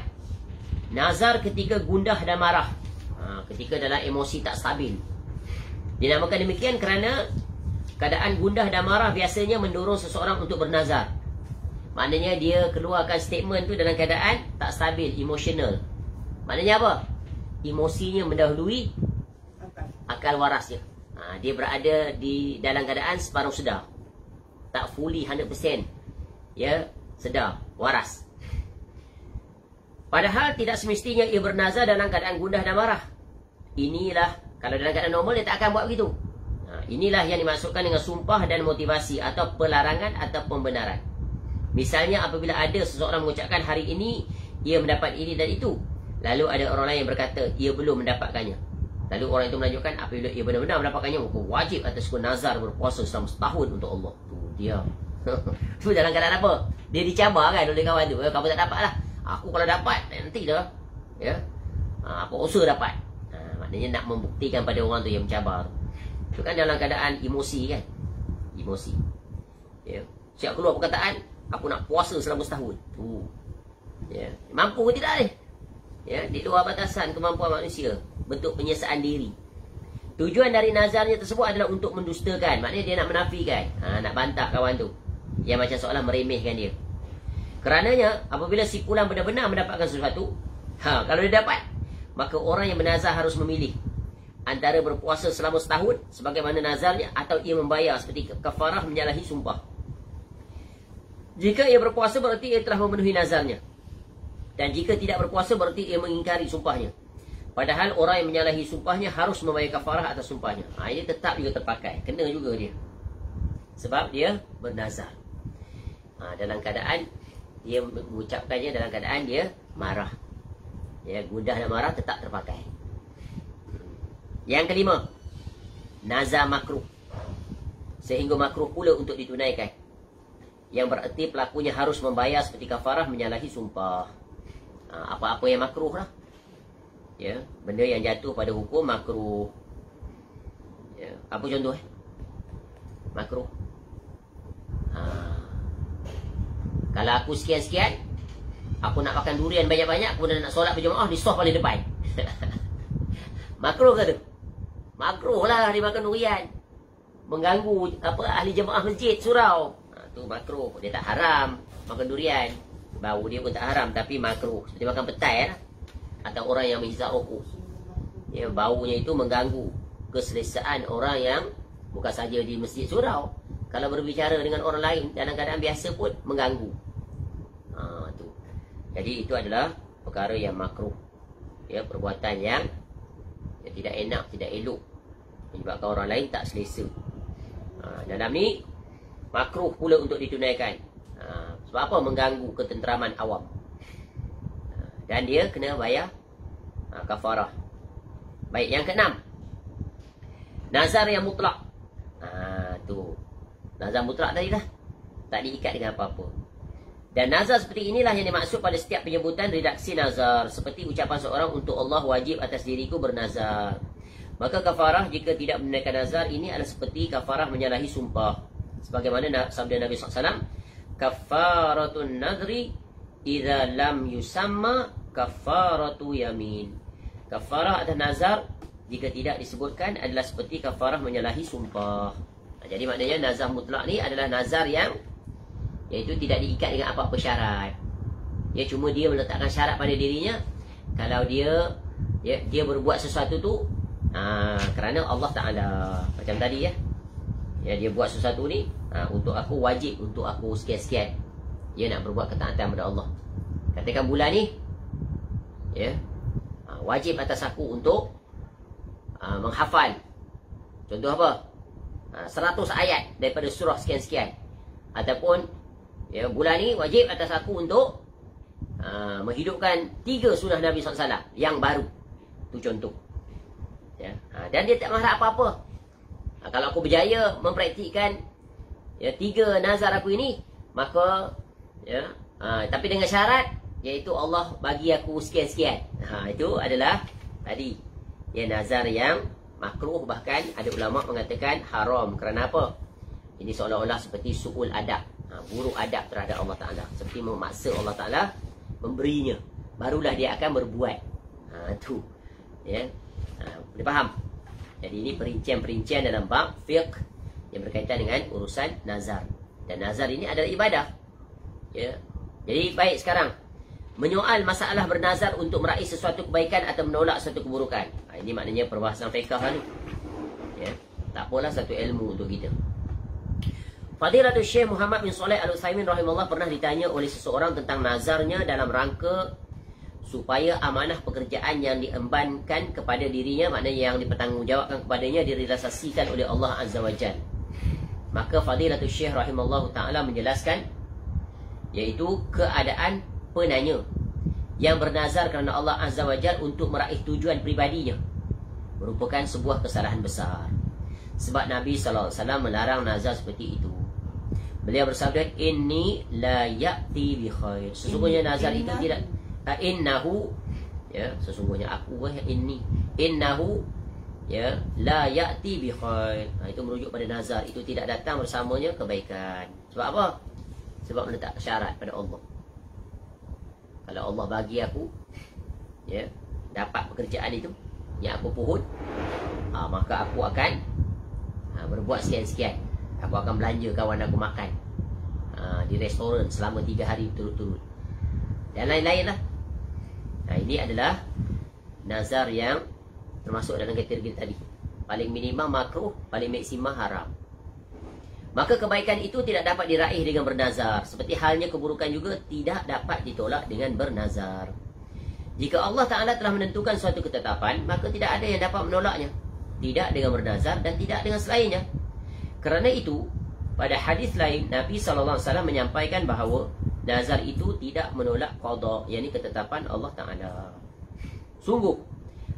nazar ketika gundah dan marah. Ketika dalam emosi tak stabil. Dinamakan demikian kerana keadaan gundah dan marah biasanya mendorong seseorang untuk bernazar. Maknanya dia keluarkan statement tu dalam keadaan tak stabil, emosional. Maknanya apa? Emosinya mendahului akal warasnya. Dia berada di dalam keadaan separuh sedar. Tak fully 100%. Ya, sedar, waras. Padahal tidak semestinya ia bernazar dalam keadaan gundah dan marah. Inilah, kalau dalam keadaan normal dia tak akan buat begitu. Inilah yang dimaksudkan dengan sumpah dan motivasi atau pelarangan atau pembenaran. Misalnya apabila ada seseorang mengucapkan hari ini ia mendapat ini dan itu, lalu ada orang lain yang berkata ia belum mendapatkannya. Lalu orang itu menunjukkan apabila ia benar-benar mendapatkannya, maka wajib atasku nazar berpuasa selama setahun untuk Allah. Tu dia. Tu dalam keadaan apa? Dia dicabar kan oleh kawan tu. Kamu tak dapat lah. Aku kalau dapat nanti dah. Ya. Apa usaha dapat. Maknanya nak membuktikan pada orang tu yang mencabar. Itu kan dalam keadaan emosi kan. Emosi. Ya. Siap keluar perkataan, aku nak puasa selama setahun. Ya. Mampu ke tidak ni? Ya, di luar batasan kemampuan manusia. Bentuk penyesaan diri. Tujuan dari nazarnya tersebut adalah untuk mendustakan. Maknanya dia nak menafikan. Nak bantah kawan tu. Yang macam seolah meremehkan dia. Kerananya, apabila si pulang benar-benar mendapatkan sesuatu, kalau dia dapat, maka orang yang bernazar harus memilih antara berpuasa selama setahun sebagaimana nazarnya, atau ia membayar seperti kafarah menyalahi sumpah. Jika ia berpuasa berarti ia telah memenuhi nazarnya, dan jika tidak berpuasa berarti ia mengingkari sumpahnya. Padahal orang yang menyalahi sumpahnya harus membayar kafarah atas sumpahnya. Ini tetap juga terpakai, kena juga dia, sebab dia bernazar. Dalam keadaan dia mengucapkannya dalam keadaan dia marah. Ya, gundah dan marah tetap terpakai. Yang kelima, nazar makruh. Sehingga makruh pula untuk ditunaikan. Yang bererti pelakunya harus membayar seperti kafarah menyalahi sumpah. Apa-apa yang makruh lah. Ya, benda yang jatuh pada hukum makruh. Ya, apa contoh makruh? Kalau aku sekian-sekian, aku nak makan durian banyak-banyak, kemudian nak solat berjemaah di soft paling depan. Makruh ke tu? Makruh lah dia makan durian. Mengganggu ahli jemaah masjid surau. Tu makruh. Dia tak haram makan durian. Bau dia pun tak haram, tapi makruh. Seperti makan petai lah. Atau orang yang menghisap rokok. Ya, baunya itu mengganggu keselesaan orang yang bukan saja di masjid surau. Kalau berbicara dengan orang lain dalam keadaan biasa pun mengganggu. Tu. Jadi itu adalah perkara yang makruh. Ya, perbuatan yang tidak enak, tidak elok, menyebabkan orang lain tak selesa. Dalam ni makruh pula untuk ditunaikan. Sebab apa? Mengganggu ketenteraman awam. Dan dia kena bayar kafarah. Baik, yang keenam, nazar yang mutlak. Tu nazar mutlak tadi lah, tak diikat dengan apa-apa. Dan nazar seperti inilah yang dimaksud pada setiap penyebutan redaksi nazar, seperti ucapan seorang untuk Allah wajib atas diriku bernazar. Maka kafarah jika tidak menunaikan nazar ini adalah seperti kafarah menyalahi sumpah. Sebagaimana sabda Nabi SAW, kafaratun nadri idza lam yusamma kafaratu yamin. Kafarah atas nazar jika tidak disebutkan adalah seperti kafarah menyalahi sumpah. Jadi maknanya nazar mutlak ni adalah nazar yang iaitu tidak diikat dengan apa-apa syarat. Ya, cuma dia meletakkan syarat pada dirinya. Kalau dia berbuat sesuatu tu kerana Allah Ta'ala. Macam tadi ya, dia buat sesuatu ni untuk aku wajib, untuk aku sekian-sekian. Dia nak berbuat ketaatan kepada Allah. Katakan bulan ni wajib atas aku untuk menghafal. Contoh apa? 100 ayat daripada surah sekian-sekian. Ataupun bulan ni wajib atas aku untuk menghidupkan 3 sunnah Nabi SAW yang baru. Tu contoh. Dan dia tak marah apa-apa. Kalau aku berjaya mempraktikkan 3 nazar aku ini, maka tapi dengan syarat, iaitu Allah bagi aku sekian-sekian. Itu adalah tadi nazar yang makruh. Bahkan ada ulama mengatakan haram. Kerana apa? Ini seolah-olah seperti su'ul adab, buruk adab terhadap Allah Ta'ala. Seperti memaksa Allah Ta'ala memberinya, barulah dia akan berbuat. Tu boleh faham? Jadi ini perincian-perincian dalam bab fiqh yang berkaitan dengan urusan nazar. Dan nazar ini adalah ibadah. Ya. Jadi baik sekarang menyoal masalah bernazar untuk meraih sesuatu kebaikan atau menolak sesuatu keburukan. Ini maknanya perbahasan fiqh ni. Ya. Tak apalah satu ilmu untuk kita. Fadilatul Syekh Muhammad bin Shalih Al-Utsaimin rahimahullah pernah ditanya oleh seseorang tentang nazarnya dalam rangka supaya amanah pekerjaan yang diembankan kepada dirinya, maknanya yang dipertanggungjawabkan kepadanya, direalisasikan oleh Allah Azza wa Jalla. Maka Fadilatul Syekh rahimahullah ta'ala menjelaskan, iaitu keadaan penanya yang bernazar kerana Allah Azza wa Jalla untuk meraih tujuan pribadinya merupakan sebuah kesalahan besar. Sebab Nabi SAW melarang nazar seperti itu. Beliau bersabda, inni la ya'ti bi khair. Sesungguhnya nazar itu tidak, innahu, ya, sesungguhnya aku, inni, innahu, ya, la ya'ti bi khair. Itu merujuk pada nazar, itu tidak datang bersamanya kebaikan. Sebab apa? Sebab meletak syarat pada Allah. Kalau Allah bagi aku, ya, dapat pekerjaan itu yang aku puhut, maka aku akan berbuat sekian-sekian. Aku akan belanja kawan aku makan di restoran selama 3 hari berturut-turut, dan lain-lain lah. Ini adalah nazar yang termasuk dalam kategori tadi. Paling minimal makruh, paling maksimum haram. Maka kebaikan itu tidak dapat diraih dengan bernazar. Seperti halnya keburukan juga tidak dapat ditolak dengan bernazar. Jika Allah Ta'ala telah menentukan suatu ketetapan, maka tidak ada yang dapat menolaknya. Tidak dengan bernazar dan tidak dengan selainnya. Kerana itu, pada hadis lain, Nabi SAW menyampaikan bahawa nazar itu tidak menolak qada, yakni ketetapan Allah Ta'ala. Sungguh,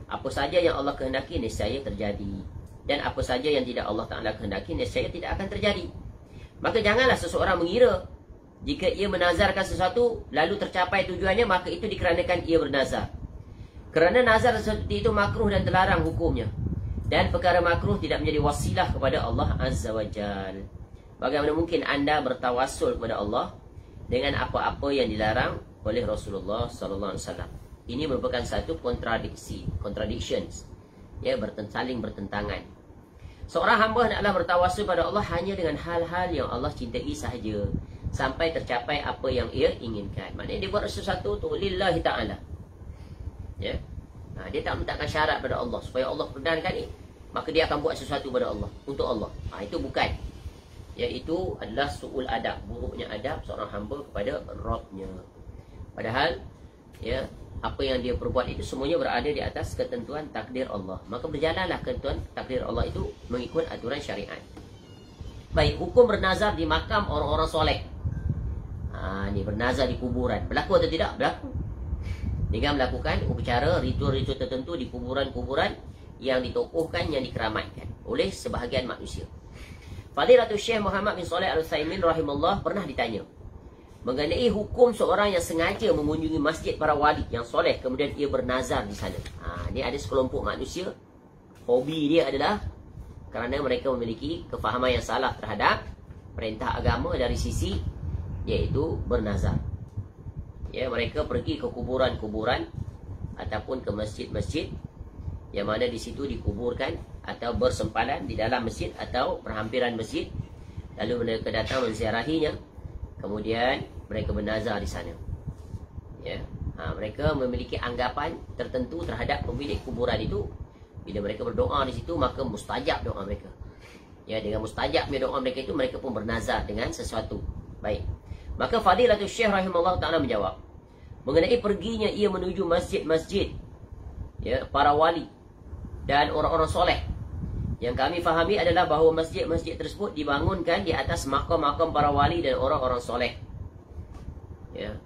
apa saja yang Allah kehendaki niscaya terjadi, dan apa saja yang tidak Allah Ta'ala kehendaki niscaya tidak akan terjadi. Maka janganlah seseorang mengira jika ia menazarkan sesuatu lalu tercapai tujuannya, maka itu dikarenakan ia bernazar. Kerana nazar seperti itu makruh dan terlarang hukumnya. Dan perkara makruh tidak menjadi wasilah kepada Allah Azza wa Jal. Bagaimana mungkin anda bertawassul kepada Allah dengan apa-apa yang dilarang oleh Rasulullah sallallahu alaihi wasallam? Ini merupakan satu contradictions, ya, saling bertentangan. Seorang hamba hendaklah bertawassul pada Allah hanya dengan hal-hal yang Allah cintai sahaja, sampai tercapai apa yang ia inginkan. Maknanya dia buat sesuatu tu lillahi ta'ala, ya. Dia tak meletakkan syarat pada Allah supaya Allah perkenankan ni, maka dia akan buat sesuatu pada Allah, untuk Allah. Itu bukan, iaitu adalah su'ul adab, buruknya adab seorang hamba kepada Rabbnya. Padahal, ya, apa yang dia perbuat itu semuanya berada di atas ketentuan takdir Allah. Maka berjalanlah ketentuan takdir Allah itu mengikut aturan syariat. Baik, hukum bernazar di makam orang-orang soleh. Ni bernazar di kuburan, berlaku atau tidak? Berlaku. Dengan melakukan upacara ritual-ritual tertentu di kuburan-kuburan yang ditokohkan, yang dikeramatkan oleh sebahagian manusia. Fadilatul Syekh Muhammad bin Shalih Al-Utsaimin rahimahullah pernah ditanya mengenai hukum seorang yang sengaja mengunjungi masjid para wali yang soleh, kemudian ia bernazar di sana. Ini ada sekelompok manusia, hobi dia adalah kerana mereka memiliki kefahaman yang salah terhadap perintah agama dari sisi, iaitu bernazar. Ya, mereka pergi ke kuburan-kuburan ataupun ke masjid-masjid yang mana di situ dikuburkan atau bersempadan di dalam masjid atau perhampiran masjid. Lalu mereka datang menziarahinya, kemudian mereka bernazar di sana. Ya, mereka memiliki anggapan tertentu terhadap pemilik kuburan itu. Bila mereka berdoa di situ, maka mustajab doa mereka. Ya, dengan mustajabnya doa mereka itu, mereka pun bernazar dengan sesuatu. Baik. Maka Fadilatul Syekh rahimahullah ta'ala menjawab mengenai perginya ia menuju masjid-masjid, ya, para wali dan orang-orang soleh. Yang kami fahami adalah bahawa masjid-masjid tersebut dibangunkan di atas makam-makam para wali dan orang-orang soleh. Ya.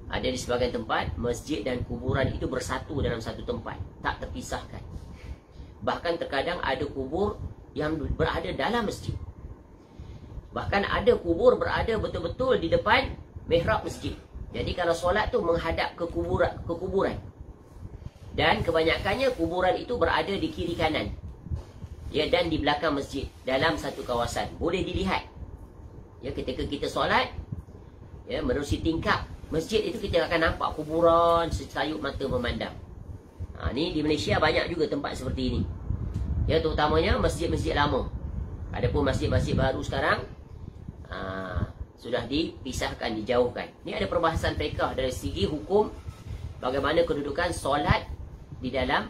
Ada di sebagian tempat masjid dan kuburan itu bersatu dalam satu tempat, tak terpisahkan. Bahkan terkadang ada kubur yang berada dalam masjid. Bahkan ada kubur berada betul-betul di depan mihrab masjid. Jadi kalau solat tu menghadap ke kuburan. Dan kebanyakannya kuburan itu berada di kiri kanan, ya, dan di belakang masjid dalam satu kawasan. Boleh dilihat, ya, ketika kita solat, ya, menerusi tingkap masjid itu kita akan nampak kuburan secayup mata memandang. Ni di Malaysia banyak juga tempat seperti ini. Ya, terutamanya masjid-masjid lama. Adapun masjid-masjid baru sekarang, sudah dipisahkan, dijauhkan. Ini ada perbahasan fiqh dari segi hukum bagaimana kedudukan solat di dalam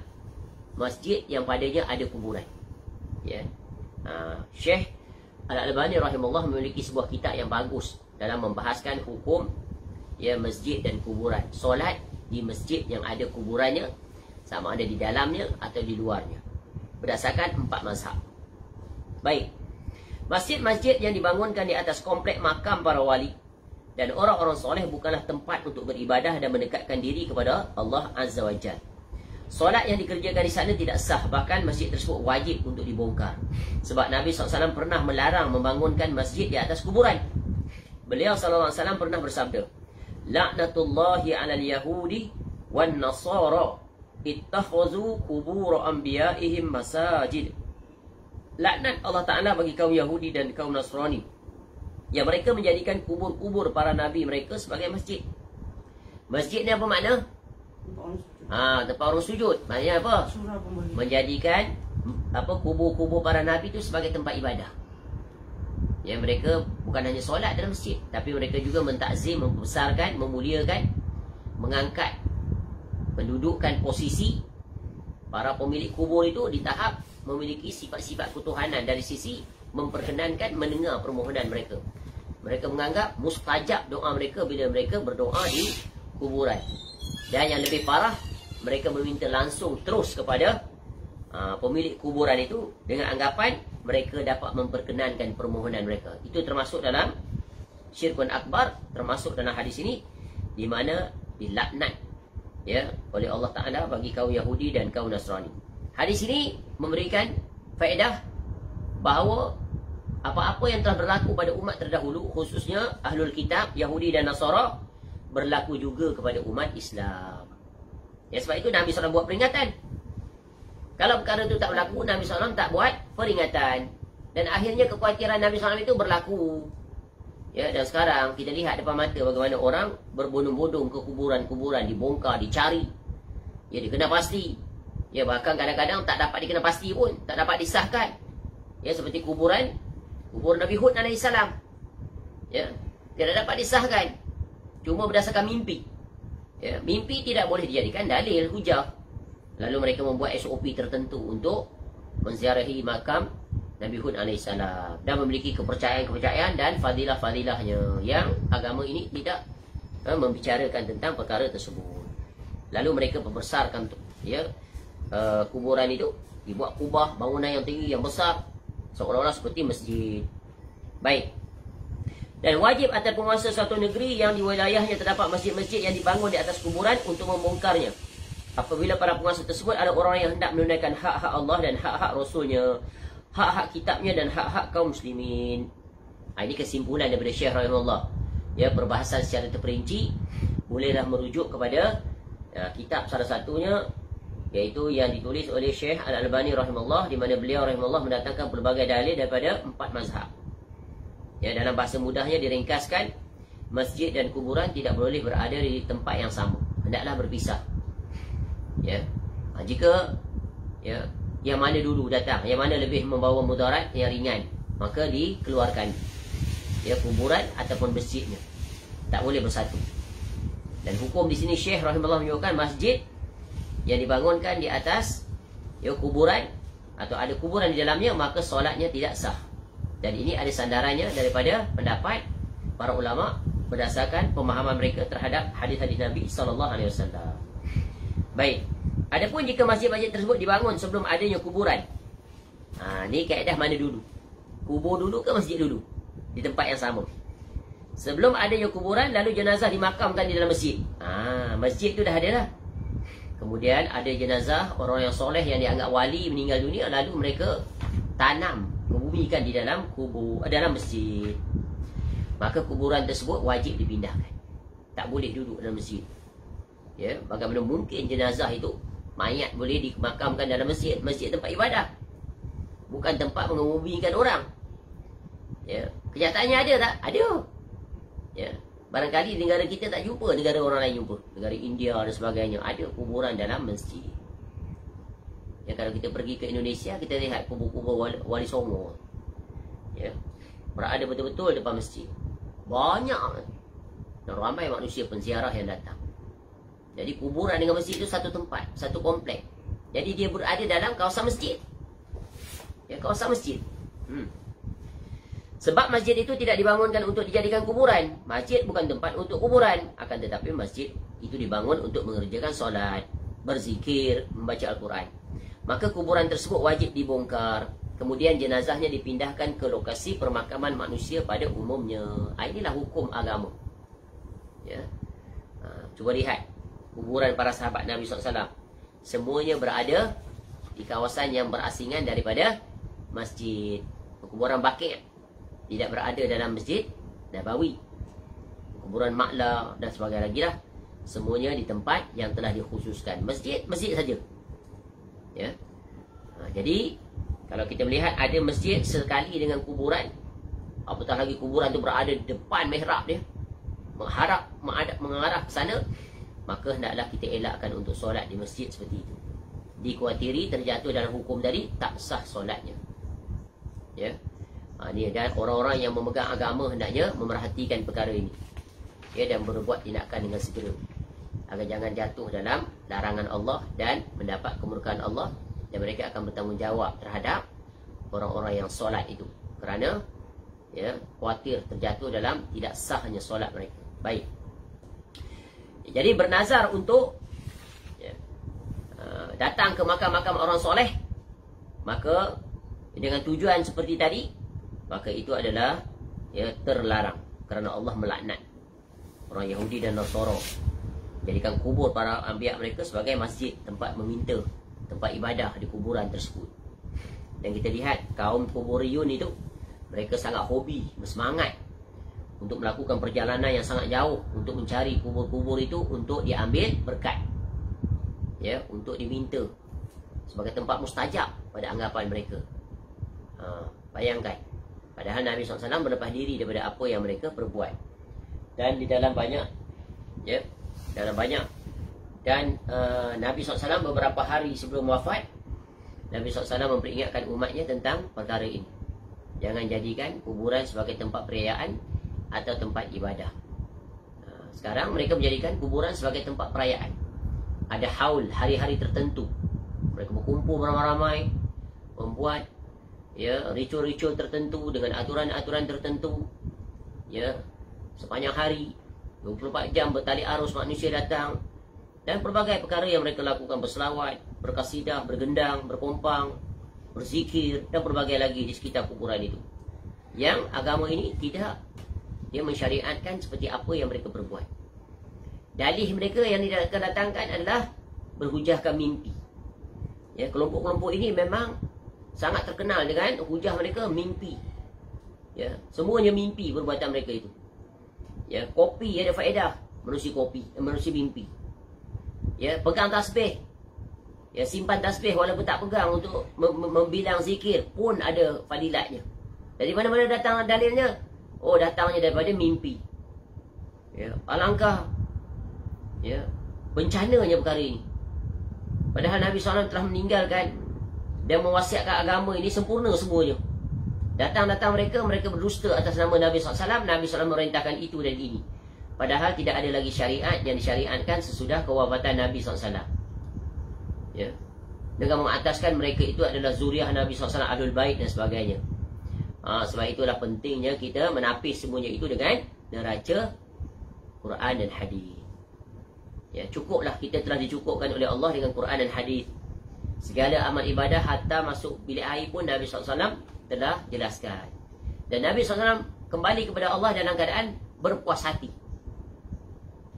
masjid yang padanya ada kuburan. Ya. Syekh Al-Albani rahimahullah memiliki sebuah kitab yang bagus dalam membahaskan hukum ya masjid dan kuburan. Solat di masjid yang ada kuburannya, sama ada di dalamnya atau di luarnya, berdasarkan 4 mazhab. Baik. Masjid-masjid yang dibangunkan di atas komplek makam para wali dan orang-orang soleh bukanlah tempat untuk beribadah dan mendekatkan diri kepada Allah Azza wa Jalla. Solat yang dikerjakan di sana tidak sah, bahkan masjid tersebut wajib untuk dibongkar. Sebab Nabi SAW pernah melarang membangunkan masjid di atas kuburan. Beliau SAW pernah bersabda, "La'natullahi 'alal yahudi wan nasara ittakhazu qubur anbiya'ihim masajid." Laknat Allah Ta'ala bagi kaum Yahudi dan kaum Nasrani yang mereka menjadikan kubur-kubur para nabi mereka sebagai masjid. Masjid ni apa makna? Tempat orang sujud. Maksudnya apa? Menjadikan kubur-kubur para nabi itu sebagai tempat ibadah. Yang mereka bukan hanya solat dalam masjid, tapi mereka juga mentakzim, membesarkan, memuliakan, mengangkat, mendudukkan posisi para pemilik kubur itu di tahap memiliki sifat-sifat ketuhanan dari sisi memperkenankan mendengar permohonan mereka. Mereka menganggap mustajab doa mereka bila mereka berdoa di kuburan. Dan yang lebih parah, mereka meminta langsung terus kepada pemilik kuburan itu dengan anggapan mereka dapat memperkenankan permohonan mereka. Itu termasuk dalam syirkun akbar, termasuk dalam hadis ini, di mana dilaknat ya oleh Allah Ta'ala bagi kaum Yahudi dan kaum Nasrani. Hadis ini memberikan faedah bahawa apa-apa yang telah berlaku pada umat terdahulu, khususnya Ahlul Kitab, Yahudi dan Nasara, berlaku juga kepada umat Islam. Ya, sebab itu Nabi SAW buat peringatan. Kalau perkara itu tak berlaku, Nabi SAW tak buat peringatan. Dan akhirnya kekhawatiran Nabi SAW itu berlaku. Ya, dan sekarang kita lihat depan mata bagaimana orang berbondong-bondong ke kuburan-kuburan, dibongkar, dicari. Ya, dikena pasti. Ya, bahkan kadang-kadang tak dapat dikena pasti pun, tak dapat disahkan. Ya, seperti kubur Nabi Hud AS. Ya, tidak dapat disahkan. Cuma berdasarkan mimpi. Ya, mimpi tidak boleh dijadikan dalil hujah. Lalu mereka membuat SOP tertentu untuk menziarahi makam Nabi Hud AS dan memiliki kepercayaan-kepercayaan dan fadilah-fadilahnya yang agama ini tidak membicarakan tentang perkara tersebut. Lalu mereka membesarkan ya kuburan itu, dibuat kubah, bangunan yang tinggi, yang besar, seolah-olah seperti masjid. Baik. Dan wajib atas penguasa suatu negeri yang di wilayahnya terdapat masjid-masjid yang dibangun di atas kuburan untuk membongkarnya. Apabila para penguasa tersebut ada orang yang hendak menunaikan hak-hak Allah dan hak-hak Rasulnya, hak-hak kitabnya dan hak-hak kaum muslimin. Ini kesimpulan daripada Syekh rahimahullah. Ya, perbahasan secara terperinci bolehlah merujuk kepada kitab salah satunya, iaitu yang ditulis oleh Syekh Al-Albani rahimahullah, di mana beliau rahimahullah mendatangkan pelbagai dalil daripada 4 mazhab. Ya, dalam bahasa mudahnya diringkaskan, masjid dan kuburan tidak boleh berada di tempat yang sama, hendaklah berpisah. Ya. Jika ya yang mana dulu datang, yang mana lebih membawa mudarat yang ringan, maka dikeluarkan. Ya, kuburan ataupun masjidnya tak boleh bersatu. Dan hukum di sini Syekh rahimahullah menyebutkan masjid yang dibangunkan di atas ya kuburan atau ada kuburan di dalamnya, maka solatnya tidak sah. Dan ini ada sandarannya daripada pendapat para ulama berdasarkan pemahaman mereka terhadap hadis-hadis Nabi SAW. Baik. Adapun jika masjid-masjid tersebut dibangun sebelum adanya kuburan, ni kaedah mana dulu? Kubur dulu ke masjid dulu? Di tempat yang sama. Sebelum adanya kuburan, lalu jenazah dimakamkan di dalam masjid. Masjid tu dah ada dah. Kemudian ada jenazah orang yang soleh yang dianggap wali meninggal dunia, lalu mereka tanam, membumikan di dalam kubur, dalam masjid. Maka kuburan tersebut wajib dipindahkan. Tak boleh duduk dalam masjid. Ya, bagaimana mungkin jenazah itu, mayat boleh dimakamkan dalam masjid? Masjid tempat ibadah, bukan tempat mengubumikan orang. Ya, kenyataannya ada tak? Ada. Ya, barangkali negara kita tak jumpa, negara orang lain jumpa. Negara India dan sebagainya ada kuburan dalam masjid. Ya, kalau kita pergi ke Indonesia, kita lihat kubur-kubur Wali Songo. Ya, berada betul-betul depan masjid. Banyak. Dan ramai manusia penziarah yang datang. Jadi kuburan dengan masjid itu satu tempat, satu komplek. Jadi dia berada dalam kawasan masjid. Ya, kawasan masjid. Sebab masjid itu tidak dibangunkan untuk dijadikan kuburan. Masjid bukan tempat untuk kuburan. Akan tetapi masjid itu dibangun untuk mengerjakan solat, berzikir, membaca Al-Quran. Maka kuburan tersebut wajib dibongkar. Kemudian jenazahnya dipindahkan ke lokasi permakaman manusia pada umumnya. Inilah hukum agama. Ya. Cuba lihat kuburan para sahabat Nabi SAW. Semuanya berada di kawasan yang berasingan daripada masjid. Kuburan Baqi' tidak berada dalam masjid Nabawi. Kuburan Ma'la dan sebagainya lagi lah. Semuanya di tempat yang telah dikhususkan. Masjid saja. Ya. Jadi kalau kita melihat ada masjid sekali dengan kuburan, apatah lagi kuburan itu berada di depan mihrab dia, mengarah ke sana, maka hendaklah kita elakkan untuk solat di masjid seperti itu. Dikuatiri terjatuh dalam hukum tadi, tak sah solatnya. Ya. Ini dan orang-orang yang memegang agama hendaknya memerhatikan perkara ini. Ya, dan berbuat tindakan dengan segera agar jangan jatuh dalam larangan Allah dan mendapat kemurkaan Allah, dan mereka akan bertanggungjawab terhadap orang-orang yang solat itu, kerana ya, khawatir terjatuh dalam tidak sahnya solat mereka. Baik. Jadi bernazar untuk ya, datang ke makam-makam orang soleh, maka dengan tujuan seperti tadi, maka itu adalah ya, terlarang, kerana Allah melaknat orang Yahudi dan Nasara. Jadikan kubur para anbiya mereka sebagai masjid, tempat meminta, tempat ibadah di kuburan tersebut. Dan kita lihat kaum kuburiyun itu, mereka sangat hobi, bersemangat untuk melakukan perjalanan yang sangat jauh untuk mencari kubur-kubur itu untuk diambil berkat, ya, untuk diminta sebagai tempat mustajab pada anggapan mereka. Bayangkan, padahal Nabi SAW berlepas diri daripada apa yang mereka perbuat. Dan di dalam banyak, ya, dan Nabi SAW beberapa hari sebelum wafat, Nabi SAW memperingatkan umatnya tentang perkara ini. Jangan jadikan kuburan sebagai tempat perayaan atau tempat ibadah. Sekarang mereka menjadikan kuburan sebagai tempat perayaan. Ada haul, hari-hari tertentu. Mereka berkumpul beramai-ramai, membuat ya, ritual-ritual tertentu dengan aturan-aturan tertentu. Ya, sepanjang hari 24 jam bertali arus manusia datang, dan pelbagai perkara yang mereka lakukan, berselawat, berkasidah, bergendang, berpompang, berzikir, dan pelbagai lagi di sekitar kuburan itu. Yang agama ini tidak, dia mensyariatkan seperti apa yang mereka perbuat. Dalih mereka yang didatangkan adalah berhujahkan mimpi. Ya, kelompok-kelompok ini memang sangat terkenal dengan hujah mereka mimpi. Ya, semuanya mimpi perbuatan mereka itu. Ya, kopi ada faedah, menerusi kopi, menerusi mimpi. Ya, pegang tasbih. Ya, simpan tasbih walaupun tak pegang untuk membilang zikir pun ada fadilatnya. Dari mana-mana datang dalilnya? Oh, datangnya daripada mimpi. Ya, alangkah ya, bencananya perkara ini. Padahal Nabi SAW telah meninggalkan dan mewasiatkan agama ini sempurna semuanya. Datang-datang mereka berdusta atas nama Nabi SAW. Nabi SAW merintahkan itu dan ini. Padahal tidak ada lagi syariat yang disyariatkan sesudah kewafatan Nabi SAW. Ya. Dengan mengataskan mereka itu adalah zuriah Nabi SAW, Ahlul Bait dan sebagainya. Sebab itulah pentingnya kita menapis semuanya itu dengan neraca Quran dan hadis. Ya, cukuplah, kita telah dicukupkan oleh Allah dengan Quran dan hadis. Segala amal ibadah hatta masuk bilik air pun Nabi SAW telah jelaskan. Dan Nabi SAW kembali kepada Allah dalam keadaan berpuas hati.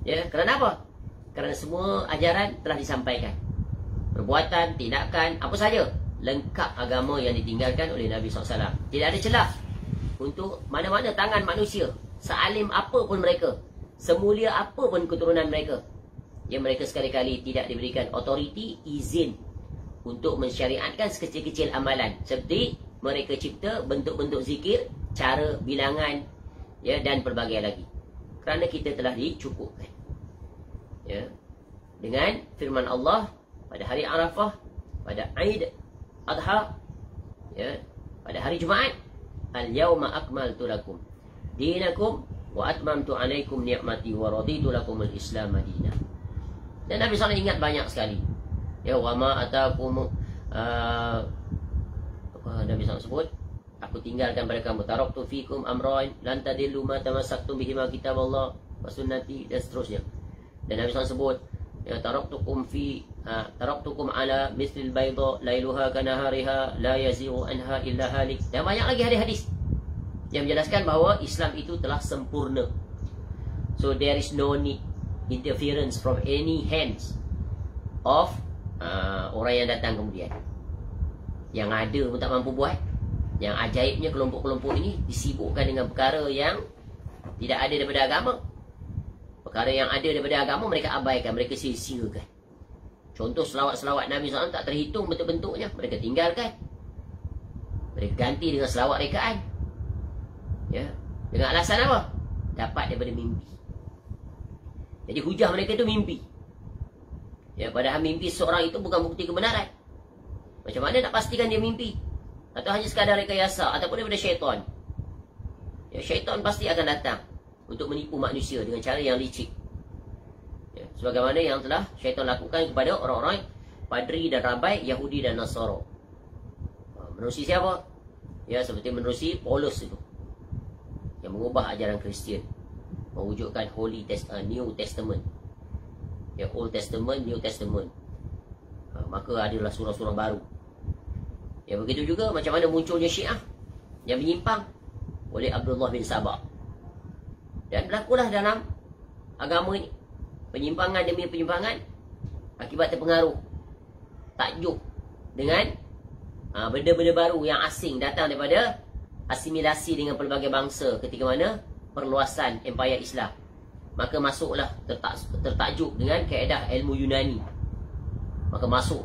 Ya, kerana apa? Kerana semua ajaran telah disampaikan. Perbuatan, tindakan, apa saja, lengkap agama yang ditinggalkan oleh Nabi SAW. Tidak ada celah untuk mana-mana tangan manusia, sealim apa pun mereka, semulia apa pun keturunan mereka, yang mereka sekali-kali tidak diberikan otoriti, izin untuk mensyariatkan sekecil-kecil amalan. Seperti mereka cipta bentuk-bentuk zikir, cara bilangan, ya, dan pelbagai lagi. Kerana kita telah dicukupkan, ya, dengan firman Allah pada hari Arafah, pada Aid Adha, ya, pada hari Jumaat, al-yawma akmaltu lakum dinakum wa atmamtu 'alaikum ni'mati wa raditu lakumul Islam madinah. Dan Nabi SAW ingat banyak sekali. Ya, wa ma atakum apa Nabi SAW sebut, aku tinggalkan pada kamu, taraktu fikum amrain lan tadillu ma tamassaktum bihima kitaballah wa sunnati, dan seterusnya. Dan Nabi SAW sebut, ya, taraktukum ala mislil bayda lailuha kanahariha la yazighu anha illa halik. Dan banyak lagi hadis-hadis yang menjelaskan bahawa Islam itu telah sempurna. So there is no need interference from any hands of orang yang datang kemudian. Yang ada pun tak mampu buat. Yang ajaibnya kelompok-kelompok ini disibukkan dengan perkara yang tidak ada daripada agama. Perkara yang ada daripada agama mereka abaikan, mereka sia-siakan. Contoh selawat-selawat Nabi SAW tak terhitung bentuk-bentuknya, mereka tinggalkan. Mereka ganti dengan selawat rekaan. Ya, dengan alasan apa? Dapat daripada mimpi. Jadi hujah mereka itu mimpi. Ya, padahal mimpi seorang itu bukan bukti kebenaran. Macam mana nak pastikan dia mimpi? Atau hanya sekadar rekayasa ataupun daripada syaitan? Ya, syaitan pasti akan datang untuk menipu manusia dengan cara yang licik. Ya, sebagaimana yang telah syaitan lakukan kepada orang-orang padri dan rabai Yahudi dan Nasara. Menerusi siapa? Ya, seperti menerusi Paulus itu, yang mengubah ajaran Kristian, mewujudkan New Testament. Ya, Old Testament, New Testament. Maka adalah surah-surah baru. Ya, begitu juga macam mana munculnya Syiah yang menyimpang oleh Abdullah bin Sabah. Dan berlakulah dalam agama ini penyimpangan demi penyimpangan akibat terpengaruh takjub dengan benda-benda baru yang asing datang daripada asimilasi dengan pelbagai bangsa ketika mana perluasan empayar Islam. Maka masuklah tertakjub dengan kaedah ilmu Yunani. Maka masuk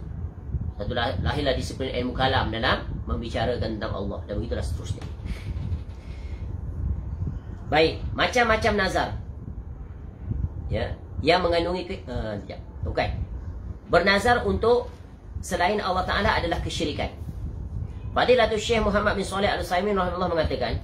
satu lahirlah disiplin ilmu kalam dalam membicarakan tentang Allah, dan begitulah seterusnya. Baik, macam-macam nazar. Ya, yang mengandungi bukan. Bernazar untuk selain Allah Ta'ala adalah kesyirikan. Fadilatul Syekh Muhammad bin Shalih Al-Utsaimin rahimahullah mengatakan,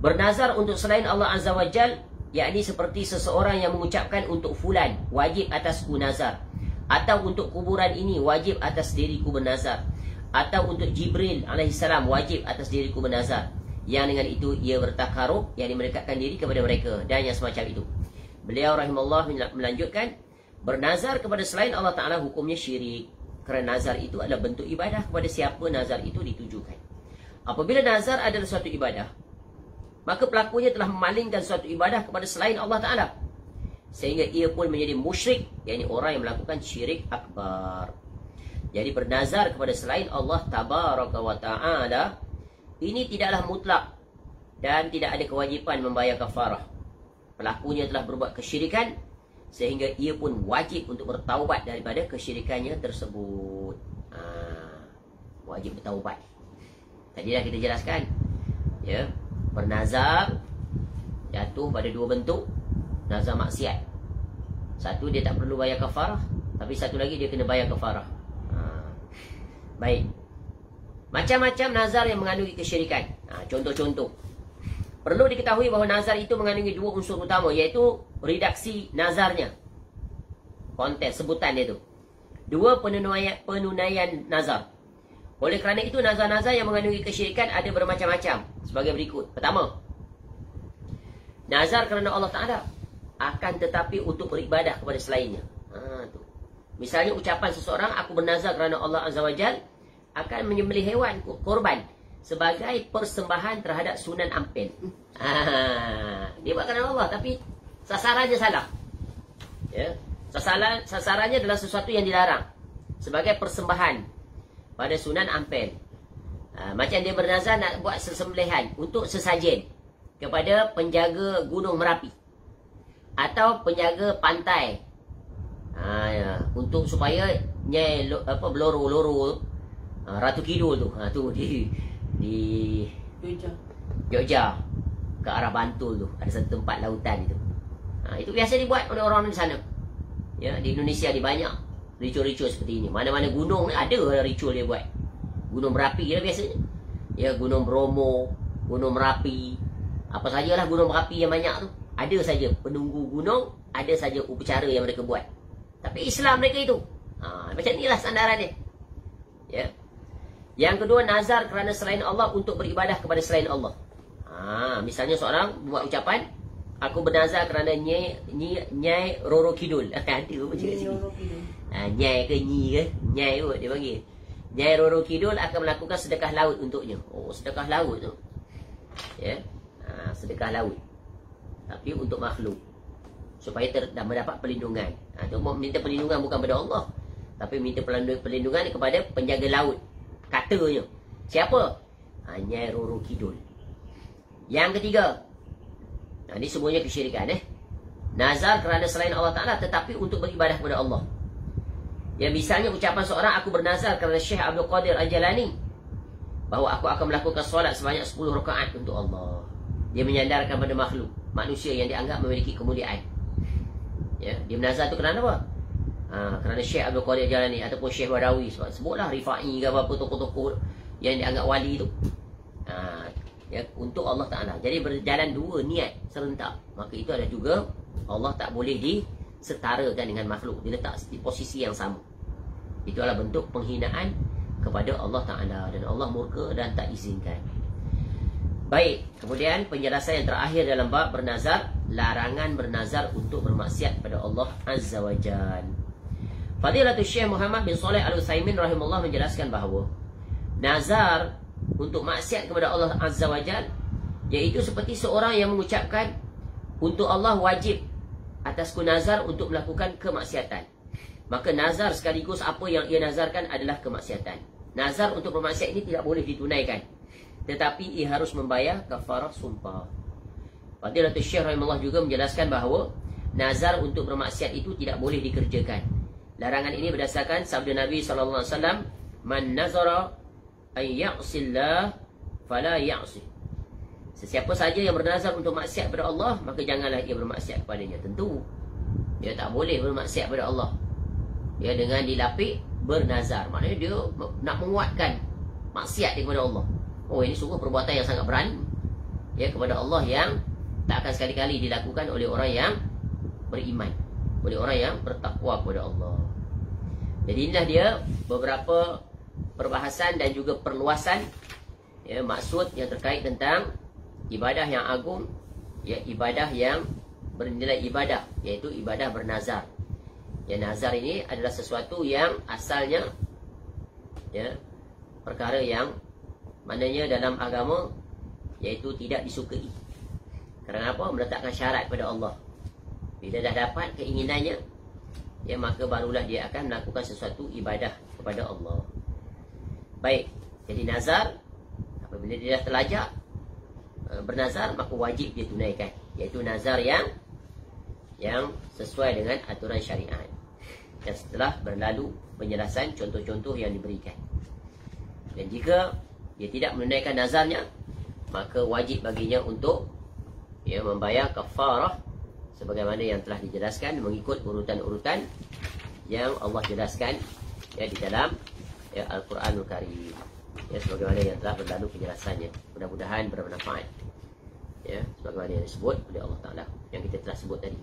bernazar untuk selain Allah Azza wa Jal, yakni seperti seseorang yang mengucapkan untuk fulan, wajib atasku nazar, atau untuk kuburan ini wajib atas diriku bernazar, atau untuk Jibril alaihissalam wajib atas diriku bernazar. Yang dengan itu ia bertakarub, yakni mendekatkan diri kepada mereka, dan yang semacam itu. Beliau rahimahullah melanjutkan, bernazar kepada selain Allah Ta'ala hukumnya syirik, kerana nazar itu adalah bentuk ibadah kepada siapa nazar itu ditujukan. Apabila nazar adalah suatu ibadah, maka pelakunya telah memalingkan suatu ibadah kepada selain Allah Ta'ala, sehingga ia pun menjadi musyrik, yakni orang yang melakukan syirik akbar. Jadi bernazar kepada selain Allah Tabaraka wa Ta'ala ini tidaklah mutlak dan tidak ada kewajipan membayar kafarah. Pelakunya telah berbuat kesyirikan sehingga ia pun wajib untuk bertaubat daripada kesyirikannya tersebut. Wajib bertaubat. Tadi dah kita jelaskan, ya, bernazar jatuh pada dua bentuk. Nazar maksiat, satu dia tak perlu bayar kafarah, tapi satu lagi dia kena bayar kafarah. Baik, macam-macam nazar yang mengandungi kesyirikan. Contoh-contoh. Perlu diketahui bahawa nazar itu mengandungi dua unsur utama, iaitu redaksi nazarnya, konteks sebutan dia tu. Dua, penunaian nazar. Oleh kerana itu nazar-nazar yang mengandungi kesyirikan ada bermacam-macam sebagai berikut. Pertama, nazar kerana Allah Ta'ala, akan tetapi untuk beribadah kepada selainnya. Misalnya ucapan seseorang, aku bernazar kerana Allah Azza wa Jal akan menyembelih hewan korban sebagai persembahan terhadap Sunan Ampel. Dia buat kerana Allah, tapi sasarannya salah. Ya, sasarannya adalah sesuatu yang dilarang sebagai persembahan pada Sunan Ampel. Macam dia bernazar nak buat sesembelihan untuk sesajen kepada penjaga Gunung Merapi atau penjaga pantai, untuk supaya beloro-loro Ratu Kidul tu, tu di Jogja ke arah Bantul tu ada satu tempat lautan itu. Itu biasa dibuat oleh orang di sana. Ya, di Indonesia ada banyak ritual-ritual seperti ini. Mana-mana gunung ni ada ritual dia buat. Gunung Merapi lah biasanya. Ya, Gunung Bromo, Gunung Merapi, Apa sajalah gunung berapi yang banyak tu, ada saja penunggu gunung, ada saja upacara yang mereka buat. Tapi Islam mereka itu. Macam inilah sandaran dia. Ya. Yang kedua, nazar kerana selain Allah untuk beribadah kepada selain Allah. Misalnya seorang buat ucapan, aku bernazar kerana Nyai Roro Kidul. Ada macam sini. Nyai ke Nyi ke? Nyai kot dia panggil. Nyai Roro Kidul akan melakukan sedekah laut untuknya. Sedekah laut tu. Ya. Sedekah laut. Tapi untuk makhluk. Supaya mendapat perlindungan. Itu minta perlindungan bukan pada Allah, tapi minta perlindungan kepada penjaga laut. Katanya. Siapa? Nyai Roro Kidul. Yang ketiga. Ini semuanya kesyirikan. Nazar kerana selain Allah Ta'ala tetapi untuk beribadah kepada Allah. Ya, misalnya ucapan seorang, aku bernazar kerana Syekh Abdul Qadir Al-Jalani bahawa aku akan melakukan solat sebanyak 10 rakaat untuk Allah. Dia menyandarkan pada makhluk, manusia yang dianggap memiliki kemuliaan. Ya, dia bernazar tu kerana apa? Kerana Syekh Abdul Qadir Al-Jalani ataupun Syekh Badawi. Sebutlah Rifai ke apa tokoh-tokoh yang dianggap wali tu. Ya, untuk Allah Ta'ala. Jadi berjalan dua niat serentak. Maka itu ada juga Allah tak boleh disetarakan dengan makhluk. Diletak di posisi yang sama. Itu adalah bentuk penghinaan kepada Allah Ta'ala. Dan Allah murka dan tak izinkan. Baik. Kemudian penjelasan yang terakhir dalam bab bernazar. Larangan bernazar untuk bermaksiat pada Allah Azza wa Jal. Fadilatul Syekh Muhammad bin Saleh Al-Utsaimin rahimahullah menjelaskan bahawa nazar untuk maksiat kepada Allah Azza wa Jal, iaitu seperti seorang yang mengucapkan untuk Allah wajib atasku nazar untuk melakukan kemaksiatan. Maka nazar sekaligus apa yang ia nazarkan adalah kemaksiatan. Nazar untuk bermaksiat ini tidak boleh ditunaikan, tetapi ia harus membayar kafarah sumpah. Fadilatul Syekh rahimahullah juga menjelaskan bahawa nazar untuk bermaksiat itu tidak boleh dikerjakan. Larangan ini berdasarkan sabda Nabi SAW, man nazara ay ya'sillah fala ya'si. Sesiapa saja yang bernazar untuk maksiat kepada Allah, maka janganlah ia bermaksiat kepadanya. Tentu dia tak boleh bermaksiat kepada Allah. Dia dengan dilapik bernazar, maknanya dia nak menguatkan maksiat dia kepada Allah. Ini sungguh perbuatan yang sangat berani ya kepada Allah, yang tak akan sekali-kali dilakukan oleh orang yang beriman, oleh orang yang bertakwa kepada Allah. Jadi inilah dia beberapa perbahasan dan juga perluasan ya, maksud yang terkait tentang ibadah yang agung, ya, ibadah yang bernilai ibadah, iaitu ibadah bernazar. Ya, nazar ini adalah sesuatu yang asalnya ya, perkara yang maknanya dalam agama iaitu tidak disukai. Kerana apa? Meletakkan syarat pada Allah. Bila dah dapat keinginannya, ya, maka barulah dia akan melakukan sesuatu ibadah kepada Allah. Baik, jadi nazar, apabila dia dah terlajak bernazar, maka wajib dia tunaikan, iaitu nazar yang sesuai dengan aturan syariat. Dan setelah berlalu penjelasan contoh-contoh yang diberikan. Dan jika dia tidak menunaikan nazarnya, maka wajib baginya untuk ya, membayar kafarah sebagaimana yang telah dijelaskan mengikut urutan-urutan yang Allah jelaskan ya, di dalam ya, Al-Quranul Karim. Ya, sebagaimana yang telah berlalu penjelasannya. Mudah-mudahan bermanfaat. Ya, sebagaimana yang disebut oleh Allah Ta'ala, yang kita telah sebut tadi.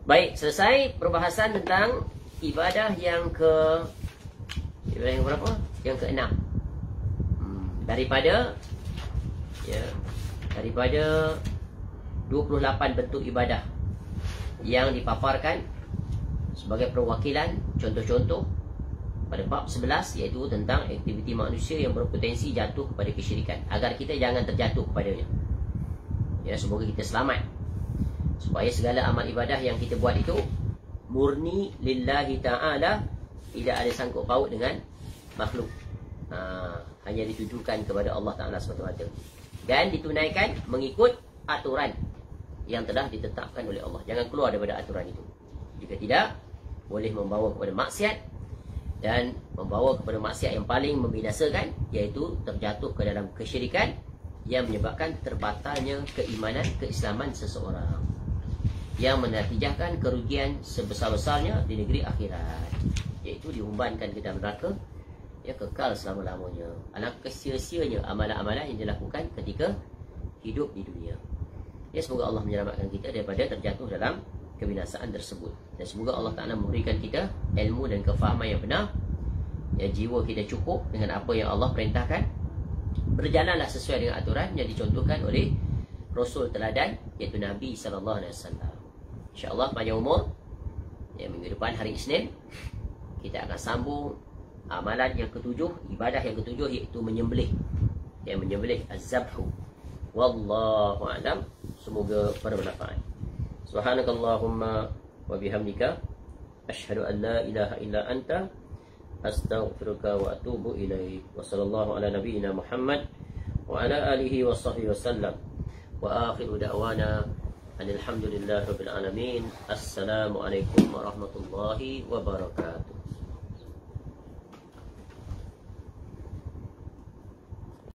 Baik, selesai perbahasan tentang ibadah yang berapa? Yang ke-6. Daripada 28 bentuk ibadah yang dipaparkan sebagai perwakilan contoh-contoh pada bab 11, iaitu tentang aktiviti manusia yang berpotensi jatuh kepada kesyirikan, agar kita jangan terjatuh kepadanya. Ya, semoga kita selamat, supaya segala amal ibadah yang kita buat itu murni lillahi ta'ala, tidak ada sangkut paut dengan makhluk, hanya ditujukan kepada Allah Ta'ala SWT, dan ditunaikan mengikut aturan yang telah ditetapkan oleh Allah. Jangan keluar daripada aturan itu. Jika tidak, boleh membawa kepada maksiat, dan membawa kepada maksiat yang paling membinasakan, iaitu terjatuh ke dalam kesyirikan yang menyebabkan terbatalnya keimanan, keislaman seseorang, yang menatijahkan kerugian sebesar-besarnya di negeri akhirat, iaitu diumbankan ke dalam neraka ya, kekal selama-lamanya. Alangkah sia-sianya amalan-amalan yang dilakukan ketika hidup di dunia. Ya, semoga Allah menyelamatkan kita daripada terjatuh dalam kebinasaan tersebut. Dan semoga Allah Ta'ala memberikan kita ilmu dan kefahaman yang benar. Ya, jiwa kita cukup dengan apa yang Allah perintahkan. Berjalanlah sesuai dengan aturan yang dicontohkan oleh Rasul teladan, iaitu Nabi SAW. InsyaAllah panjang umur. Ya, minggu depan hari Isnin kita akan sambung amalan yang ketujuh, ibadah yang ketujuh, iaitu menyembelih. Ya, menyembelih az-zabhu. Wallahu a'lam. Semoga bermanfaat. Subhanakallahumma wa bihamdika asyhadu an la ilaha illa anta astaghfiruka wa atubu ilaik. Wa sallallahu ala nabiyyina Muhammad wa ala alihi wa sahbihi wasallam. Wa akhiru da'wana alhamdulillahi rabbil alamin. Assalamualaikum warahmatullahi wabarakatuh.